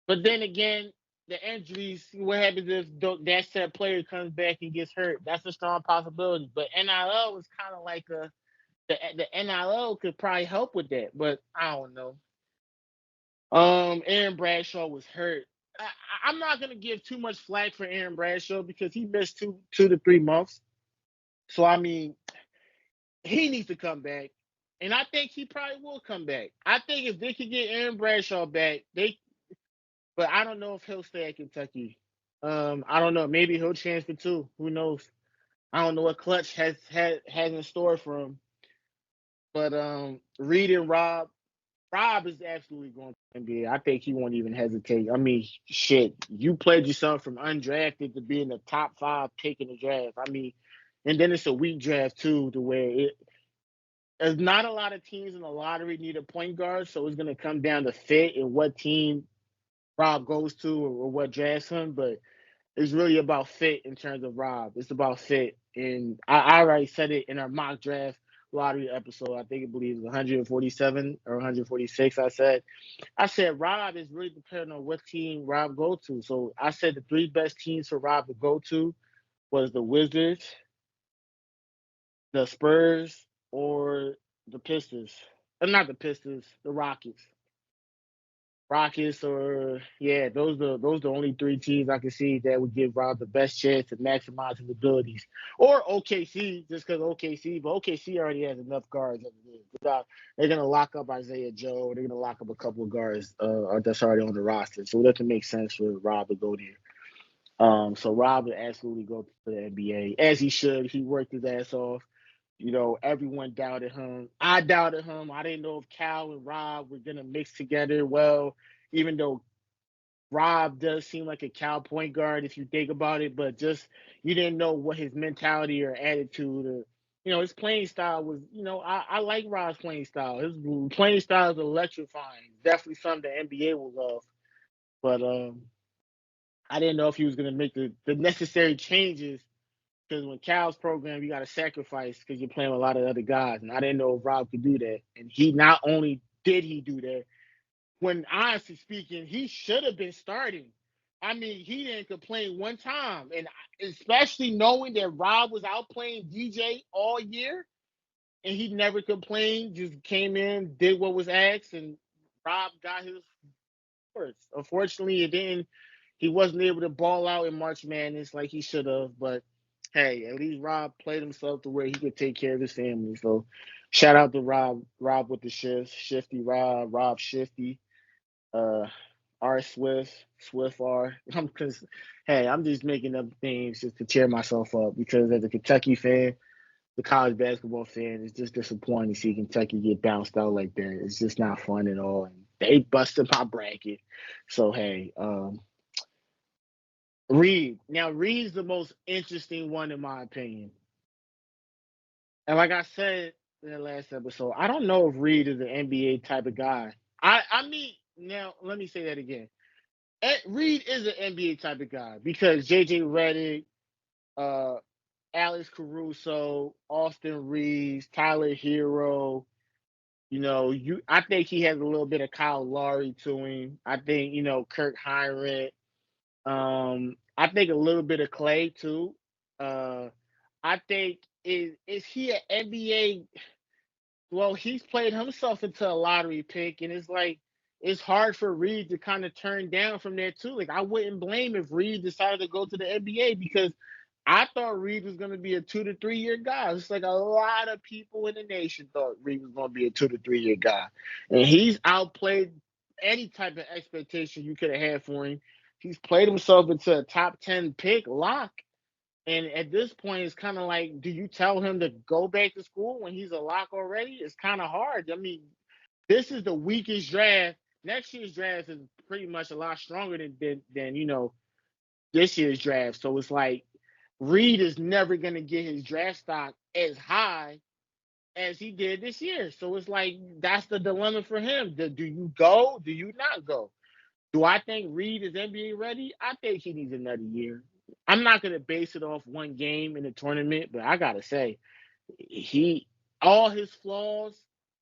But then again, the injuries, what happens if that set player comes back and gets hurt? That's a strong possibility. But NIL is kind of like the NIL could probably help with that, but I don't know. Aaron Bradshaw was hurt. I'm not gonna give too much flack for Aaron Bradshaw because he missed 2 to 3 months. So I mean, he needs to come back, and I think he probably will come back. I think if they could get Aaron Bradshaw back, but I don't know if he'll stay at Kentucky. I don't know. Maybe he'll transfer too. Who knows? I don't know what Clutch has in store for him. But Reed and Rob is absolutely going to the NBA. I think he won't even hesitate. I mean, shit, you played yourself from undrafted to being the top 5 pick in the draft. I mean, and then it's a weak draft too, to where there's not a lot of teams in the lottery need a point guard, so it's going to come down to fit and what team Rob goes to or what drafts him. But it's really about fit in terms of Rob. It's about fit, and I already said it in our mock draft lottery episode. I think it believes 147 or 146. I said Rob is really depending on what team Rob go to. So I said the 3 best teams for Rob to go to was the Wizards, the Spurs, or the Pistons. Not the Pistons, the Rockets. Rockets or yeah, those the only 3 teams I can see that would give Rob the best chance to maximize his abilities. Or OKC, just because OKC, but OKC already has enough guards as it is. They're gonna lock up Isaiah Joe. They're gonna lock up a couple of guards that's already on the roster. So it doesn't make sense for Rob to go there. So Rob would absolutely go to the NBA as he should. He worked his ass off. You know, everyone doubted him. I doubted him. I didn't know if Cal and Rob were going to mix together well, even though Rob does seem like a Cal point guard if you think about it, but just you didn't know what his mentality or attitude or, his playing style was. I like Rob's playing style. His playing style is electrifying. Definitely something the NBA will love. But I didn't know if he was going to make the necessary changes because when Cal's program, you got to sacrifice because you're playing with a lot of other guys. And I didn't know if Rob could do that. And he not only did he do that, when honestly speaking, he should have been starting. I mean, he didn't complain one time. And especially knowing that Rob was out playing DJ all year and he never complained, just came in, did what was asked, and Rob got his first. Unfortunately, he wasn't able to ball out in March Madness like he should have, but hey, at least Rob played himself to where he could take care of his family. So shout out to Rob with the shifts, Shifty Rob Shifty, R Swift R. I'm just making up names just to cheer myself up because as a Kentucky fan, the college basketball fan, it's just disappointing to see Kentucky get bounced out like that. It's just not fun at all. And they busted my bracket. So hey, Reed. Now Reed's the most interesting one in my opinion. And like I said in the last episode, I don't know if Reed is an NBA type of guy. I mean, now let me say that again. Reed is an NBA type of guy because JJ Redick, uh, Alex Caruso, Austin Reeves, Tyler Hero. I think he has a little bit of Kyle Lowry to him. I think Kirk Heinrich. I think a little bit of Clay too. Uh, I think is he an NBA? Well, he's played himself into a lottery pick, and it's hard for Reed to kind of turn down from there too. Like I wouldn't blame if Reed decided to go to the NBA because I thought Reed was going to be a 2 to 3 year guy. It's like a lot of people in the nation thought Reed was going to be a 2 to 3 year guy, and he's outplayed any type of expectation you could have had for him. He's played himself into a top 10 pick lock. And at this point, it's kind of like, do you tell him to go back to school when he's a lock already? It's kind of hard. I mean, this is the weakest draft. Next year's draft is pretty much a lot stronger than this year's draft. So it's like Reed is never going to get his draft stock as high as he did this year. So it's like that's the dilemma for him. Do you go? Do you not go? Do I think Reed is NBA ready? I think he needs another year. I'm not going to base it off one game in the tournament, but I got to say, he all his flaws,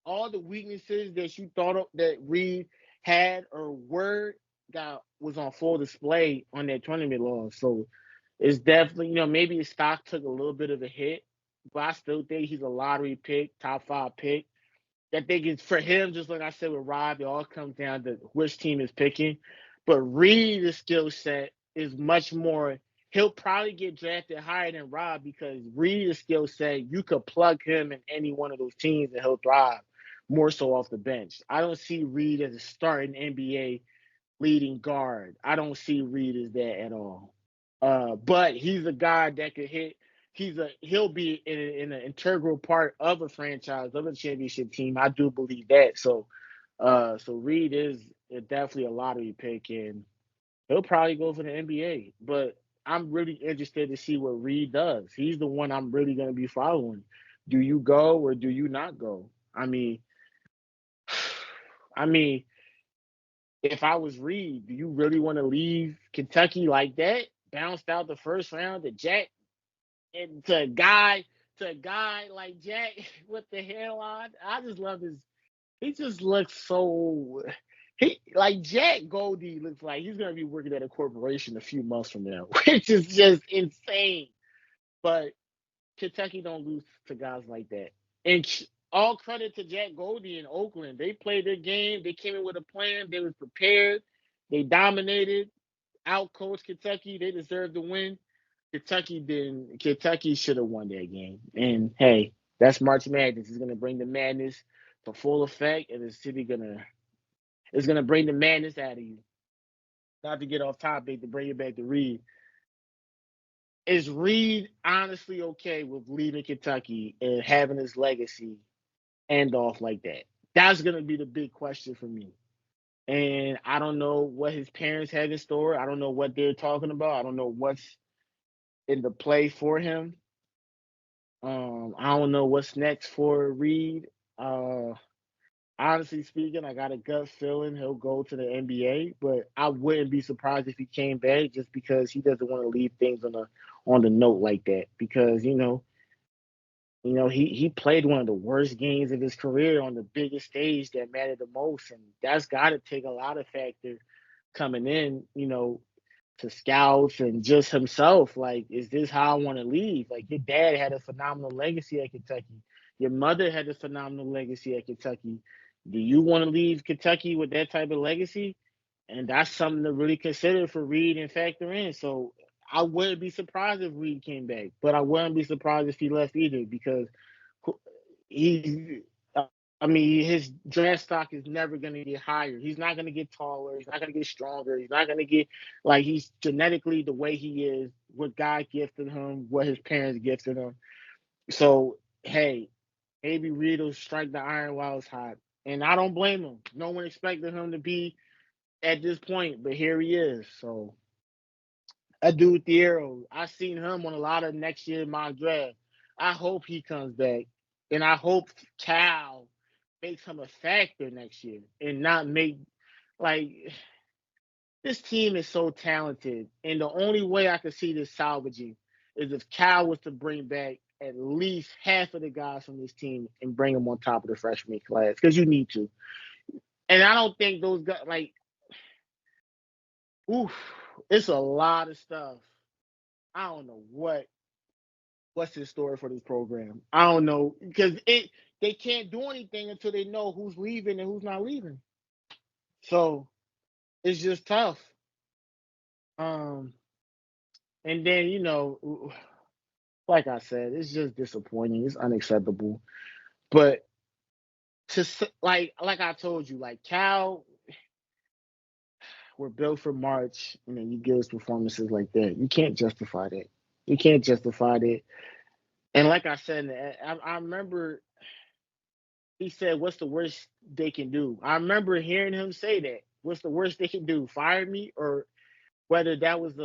all the weaknesses that you thought of, that Reed had or was on full display on that tournament loss. So it's definitely, maybe his stock took a little bit of a hit, but I still think he's a lottery pick, top 5 pick. That thing is for him, just like I said with Rob, it all comes down to which team is picking. But Reed's skill set is much more. He'll probably get drafted higher than Rob because Reed's skill set, you could plug him in any one of those teams and he'll thrive more so off the bench. I don't see Reed as a starting NBA leading guard. I don't see Reed as that at all. But he's a guy that could hit. He'll be in an integral part of a franchise, of a championship team. I do believe that. So Reed is definitely a lottery pick, and he'll probably go for the NBA. But I'm really interested to see what Reed does. He's the one I'm really going to be following. Do you go or do you not go? I mean, if I was Reed, do you really want to leave Kentucky like that? Bounced out the first round to Jack and to a guy like Jack with the hairline. I just love his. He just looks so. He like Jack Goldie looks like he's gonna be working at a corporation a few months from now, which is just insane. But Kentucky don't lose to guys like that. And all credit to Jack Goldie in Oakland. They played their game. They came in with a plan. They was prepared. They dominated, outcoached Kentucky. They deserved to win. Kentucky didn't. Kentucky should have won that game. And hey, that's March Madness. It's gonna bring the madness to full effect, and it's gonna bring the madness out of you. Not to get off topic, to bring it back to Reed. Is Reed honestly okay with leaving Kentucky and having his legacy end off like that? That's gonna be the big question for me. And I don't know what his parents have in store. I don't know what they're talking about. I don't know what's in the play for him. I don't know what's next for Reed. Uh, Honestly speaking, I got a gut feeling he'll go to the NBA, but I wouldn't be surprised if he came back just because he doesn't want to leave things on the note like that. Because he played one of the worst games of his career on the biggest stage that mattered the most, and that's got to take a lot of factor coming in. To scouts and just himself. Like, is this how I want to leave? Like, your dad had a phenomenal legacy at Kentucky. Your mother had a phenomenal legacy at Kentucky. Do you want to leave Kentucky with that type of legacy? And that's something to really consider for Reed and factor in. So I wouldn't be surprised if Reed came back, but I wouldn't be surprised if he left either because he I mean, his draft stock is never going to get higher. He's not going to get taller. He's not going to get stronger. He's not going to get like he's genetically the way he is, what God gifted him, what his parents gifted him. So, hey, maybe Reed will strike the iron while it's hot. And I don't blame him. No one expected him to be at this point, but here he is. So, a dude, Thiero, I've seen him on a lot of next year mock draft. I hope he comes back. And I hope Cal makes him a factor next year and not make like this team is so talented. And the only way I could see this salvaging is if Cal was to bring back at least half of the guys from this team and bring them on top of the freshman class because you need to. And I don't think those guys oof, it's a lot of stuff. I don't know what's in store for this program. I don't know because they can't do anything until they know who's leaving and who's not leaving. So it's just tough. Um, and then like I said, it's just disappointing. It's unacceptable. But like I told you, like Cal, we're built for March, and then you give us performances like that. You can't justify that. You can't justify that. And like I said, I remember he said, "What's the worst they can do?" I remember hearing him say that. What's the worst they can do? Fire me, or whether that was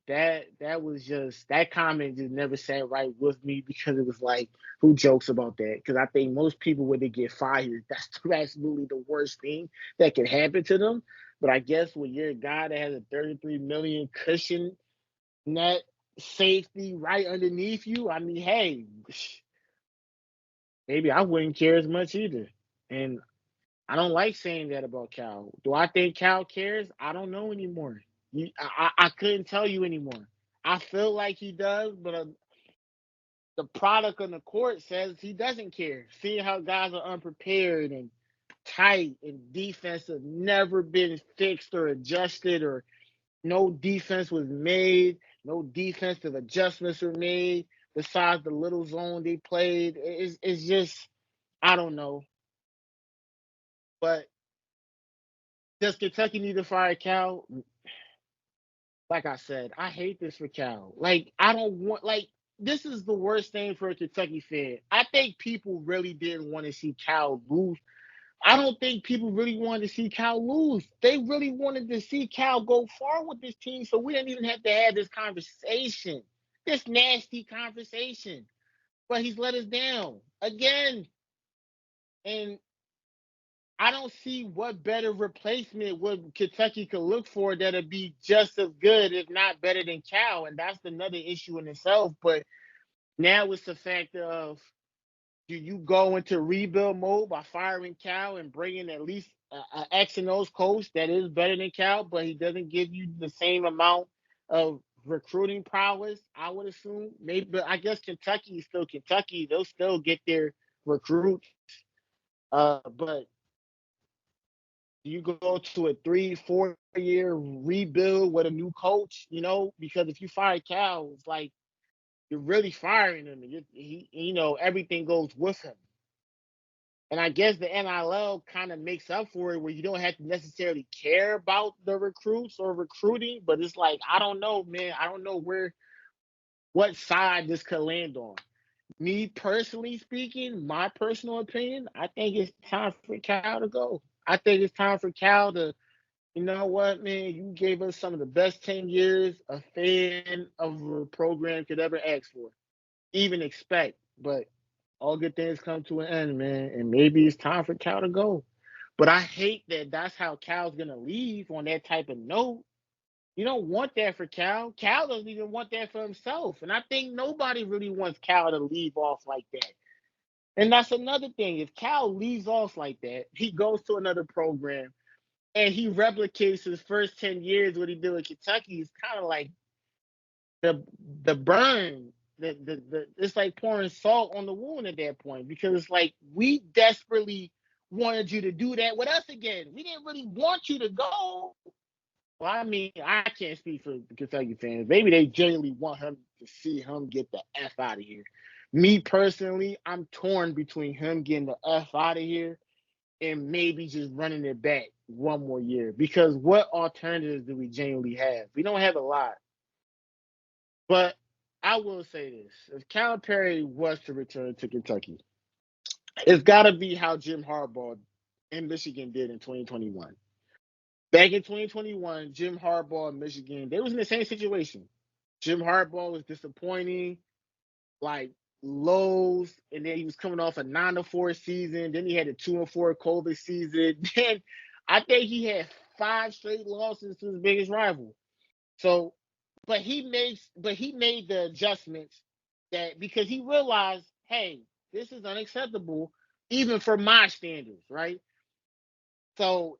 that was just that comment just never sat right with me because it was like, who jokes about that? Because I think most people when they get fired, that's absolutely the worst thing that can happen to them. But I guess when you're a guy that has a 33 million cushion net safety right underneath you, I mean, hey, maybe I wouldn't care as much either. And I don't like saying that about Cal. Do I think Cal cares? I don't know anymore. I couldn't tell you anymore. I feel like he does, but the product on the court says he doesn't care. Seeing how guys are unprepared and tight and defense have never been fixed or adjusted, or no defense was made, no defensive adjustments were made besides the little zone they played. It's just, I don't know. But does Kentucky need to fire Cal? Like I said, I hate this for Cal. Like, I don't want, like, this is the worst thing for a Kentucky fan. I think people really didn't want to see Cal lose. I don't think people really wanted to see Cal lose. They really wanted to see Cal go far with this team, so we didn't even have to have this conversation, this nasty conversation. But he's let us down again. And I don't see what better replacement would Kentucky could look for that'd be just as good, if not better than Cal. And that's another issue in itself. But now it's the fact of, do you go into rebuild mode by firing Cal and bringing at least an X and O's coach that is better than Cal, but he doesn't give you the same amount of recruiting prowess? I would assume maybe, but I guess Kentucky is still Kentucky. They'll still get their recruits. But you go to a 3-4 year rebuild with a new coach, because if you fire Cal, it's like you're really firing him. Everything goes with him. And I guess the NIL kind of makes up for it, where you don't have to necessarily care about the recruits or recruiting, but it's like, I don't know, man. I don't know what side this could land on. Me personally speaking, my personal opinion, I think it's time for Cal to go. I think it's time for Cal to, you know what, man, you gave us some of the best 10 years a fan of a program could ever ask for, even expect. But all good things come to an end, man, and maybe it's time for Cal to go. But I hate that that's how Cal's going to leave, on that type of note. You don't want that for Cal. Cal doesn't even want that for himself. And I think nobody really wants Cal to leave off like that. And that's another thing. If Cal leaves off like that, he goes to another program and he replicates his first 10 years what he did with Kentucky. It's kind of like the burn. It's like pouring salt on the wound at that point, because it's like, we desperately wanted you to do that with us again. We didn't really want you to go. Well, I mean, I can't speak for the Kentucky fans. Maybe they genuinely want him to see him get the F out of here. Me personally, I'm torn between him getting the F out of here and maybe just running it back one more year. Because what alternatives do we genuinely have? We don't have a lot. But I will say this. If Calipari was to return to Kentucky, it's got to be how Jim Harbaugh in Michigan did in 2021. Back in 2021, Jim Harbaugh in Michigan, they was in the same situation. Jim Harbaugh was disappointing, like lows, and then he was coming off a 9-4 season. Then he had a 2-4 COVID season. Then I think he had 5 straight losses to his biggest rival. So, but he made the adjustments, that because he realized, hey, this is unacceptable, even for my standards, right? So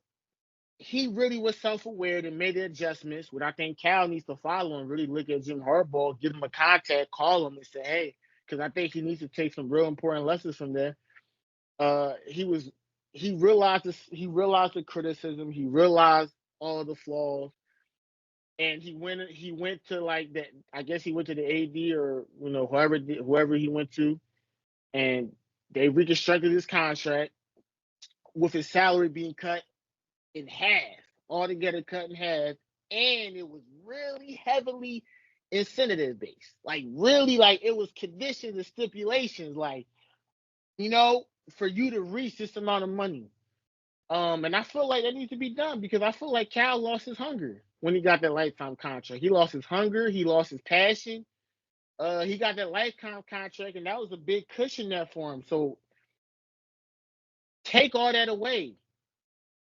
he really was self-aware and made the adjustments, what I think Cal needs to follow, and really look at Jim Harbaugh, give him a contact, call him and say, hey, because I think he needs to take some real important lessons from there. He realized this, he realized the criticism, he realized all the flaws, and he went to, like, that. I guess he went to the AD, or whoever he went to, and they reconstructed his contract with his salary being cut in half, altogether cut in half, and it was really heavily incentive based, like really, like it was conditions and stipulations, like, for you to reach this amount of money. And I feel like that needs to be done, because I feel like Cal lost his hunger when he got that lifetime contract. He lost his hunger, he lost his passion. He got that lifetime contract, and that was a big cushion there for him. So take all that away,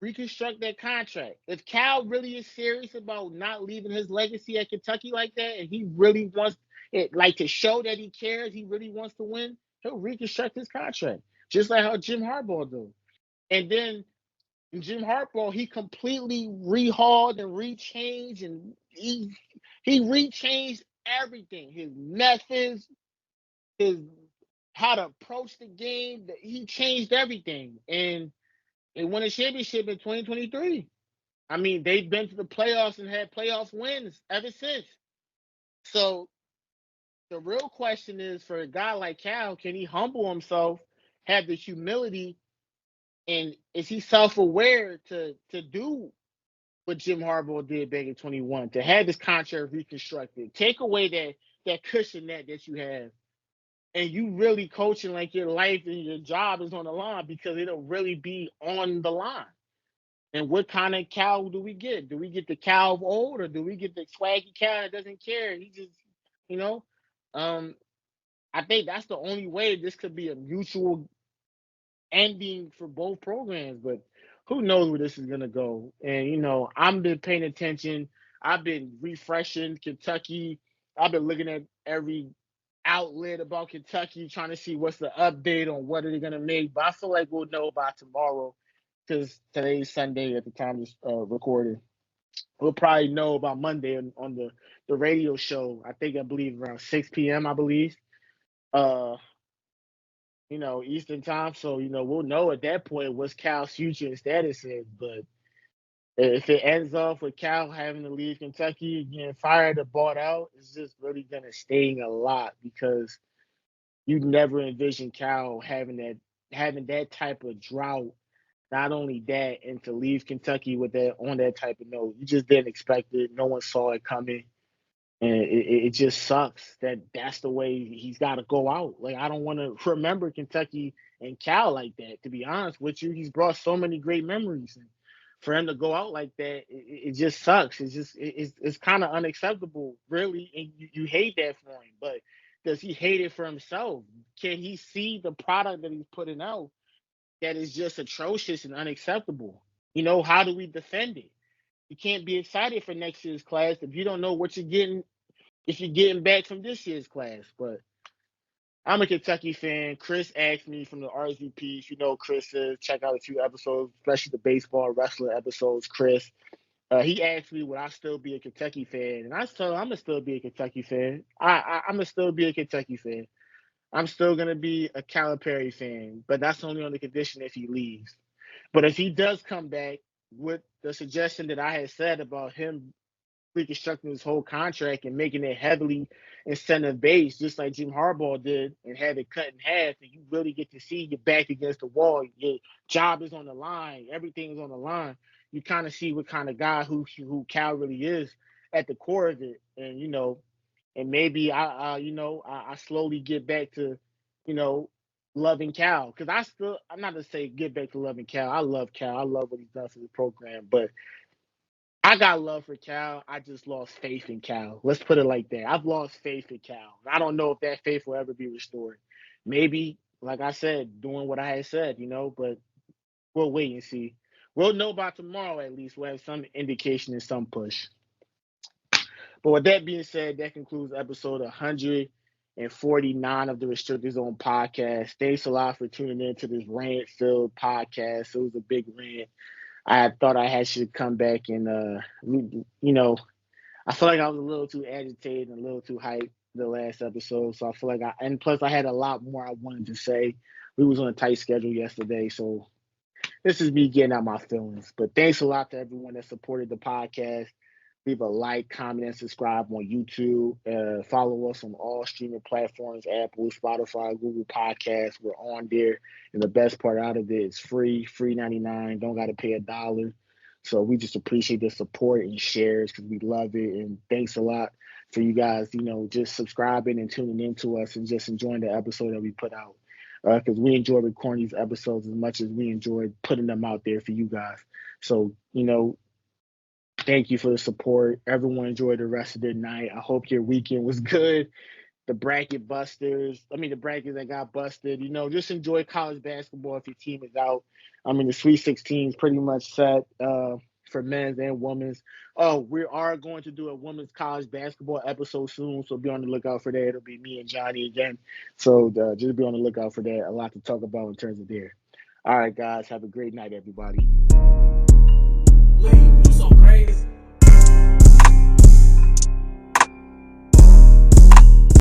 reconstruct that contract. If Cal really is serious about not leaving his legacy at Kentucky like that, and he really wants it, like, to show that he cares, he really wants to win, he'll reconstruct his contract, just like how Jim Harbaugh do. And then Jim Harbaugh, he completely rehauled and rechanged, and he rechanged everything. His methods, his how to approach the game. He changed everything, and they won a championship in 2023. I mean, they've been to the playoffs and had playoff wins ever since. So the real question is, for a guy like Cal, can he humble himself, have the humility, and is he self-aware to do what Jim Harbaugh did back in 21, to have this contract reconstructed, take away that cushion that you have, and you really coaching like your life and your job is on the line, because it'll really be on the line. And what kind of Cal do we get? Do we get the Cal of old, or do we get the swaggy Cal that doesn't care? He just, you know, um, I think that's the only way this could be a mutual ending for both programs. But who knows where this is gonna go? And I've been paying attention. I've been refreshing Kentucky. I've been looking at every outlet about Kentucky, trying to see what's the update on what are they gonna make. But I feel like we'll know by tomorrow, because today's Sunday at the time this recording. We'll probably know about Monday on the radio show. I believe around 6 p.m. I believe. Uh, Eastern time. So, we'll know at that point what's Cal's future and status is. But if it ends off with Cal having to leave Kentucky, getting fired or bought out, it's just really gonna sting a lot, because you never envisioned Cal having that type of drought. Not only that, and to leave Kentucky with that on that type of note, you just didn't expect it. No one saw it coming. And it just sucks that that's the way he's got to go out. Like, I don't want to remember Kentucky and Cal like that, to be honest with you. He's brought so many great memories. And for him to go out like that, it just sucks. It's kind of unacceptable, really. And you hate that for him. But does he hate it for himself? Can he see the product that he's putting out that is just atrocious and unacceptable? How do we defend it? You can't be excited for next year's class if you don't know what you're getting, if you're getting back from this year's class. But I'm a Kentucky fan. Chris asked me from the RSVPs. Chris says check out a few episodes, especially the baseball wrestling episodes. Chris, he asked me would I still be a Kentucky fan, and I told him I'm gonna still be a Kentucky fan. I'm gonna still be a Kentucky fan. I'm still gonna be a Calipari fan, but that's only on the condition if he leaves. But if he does come back with the suggestion that I had said about him reconstructing his whole contract and making it heavily incentive based, just like Jim Harbaugh did, and have it cut in half, and you really get to see your back against the wall, your job is on the line, everything is on the line. You kind of see what kind of guy who Cal really is at the core of it, and maybe I slowly get back to, loving Cal, because I'm not to say get back to loving Cal. I love Cal. I love what he's done for the program, but I got love for Cal. I just lost faith in Cal. Let's put it like that. I've lost faith in Cal. I don't know if that faith will ever be restored. Maybe, like I said, doing what I had said, but we'll wait and see. We'll know by tomorrow at least. We'll have some indication and some push. But with that being said, that concludes episode 149 of the Restricted Zone podcast. Thanks a lot for tuning in to this rant-filled podcast. It was a big rant. I thought I should come back and, I feel like I was a little too agitated and a little too hyped the last episode. So I feel like and plus I had a lot more I wanted to say. We was on a tight schedule yesterday, so this is me getting out my feelings. But thanks a lot to everyone that supported the podcast. Leave a like, comment, and subscribe on YouTube. Follow us on all streaming platforms, Apple, Spotify, Google Podcasts. We're on there. And the best part out of it is free 99. Don't got to pay $1. So we just appreciate the support and shares, because we love it. And thanks a lot for you guys, just subscribing and tuning into us and just enjoying the episode that we put out. Because we enjoy recording these episodes as much as we enjoy putting them out there for you guys. So, thank you for the support. Everyone enjoyed the rest of their night. I hope your weekend was good. The brackets that got busted, just enjoy college basketball if your team is out. The Sweet 16 is pretty much set. for men's and women's. Oh, we are going to do a women's college basketball episode soon, so be on the lookout for that. It'll be me and Johnny again. So just be on the lookout for that. A lot to talk about in terms of there. All right, guys. Have a great night, everybody.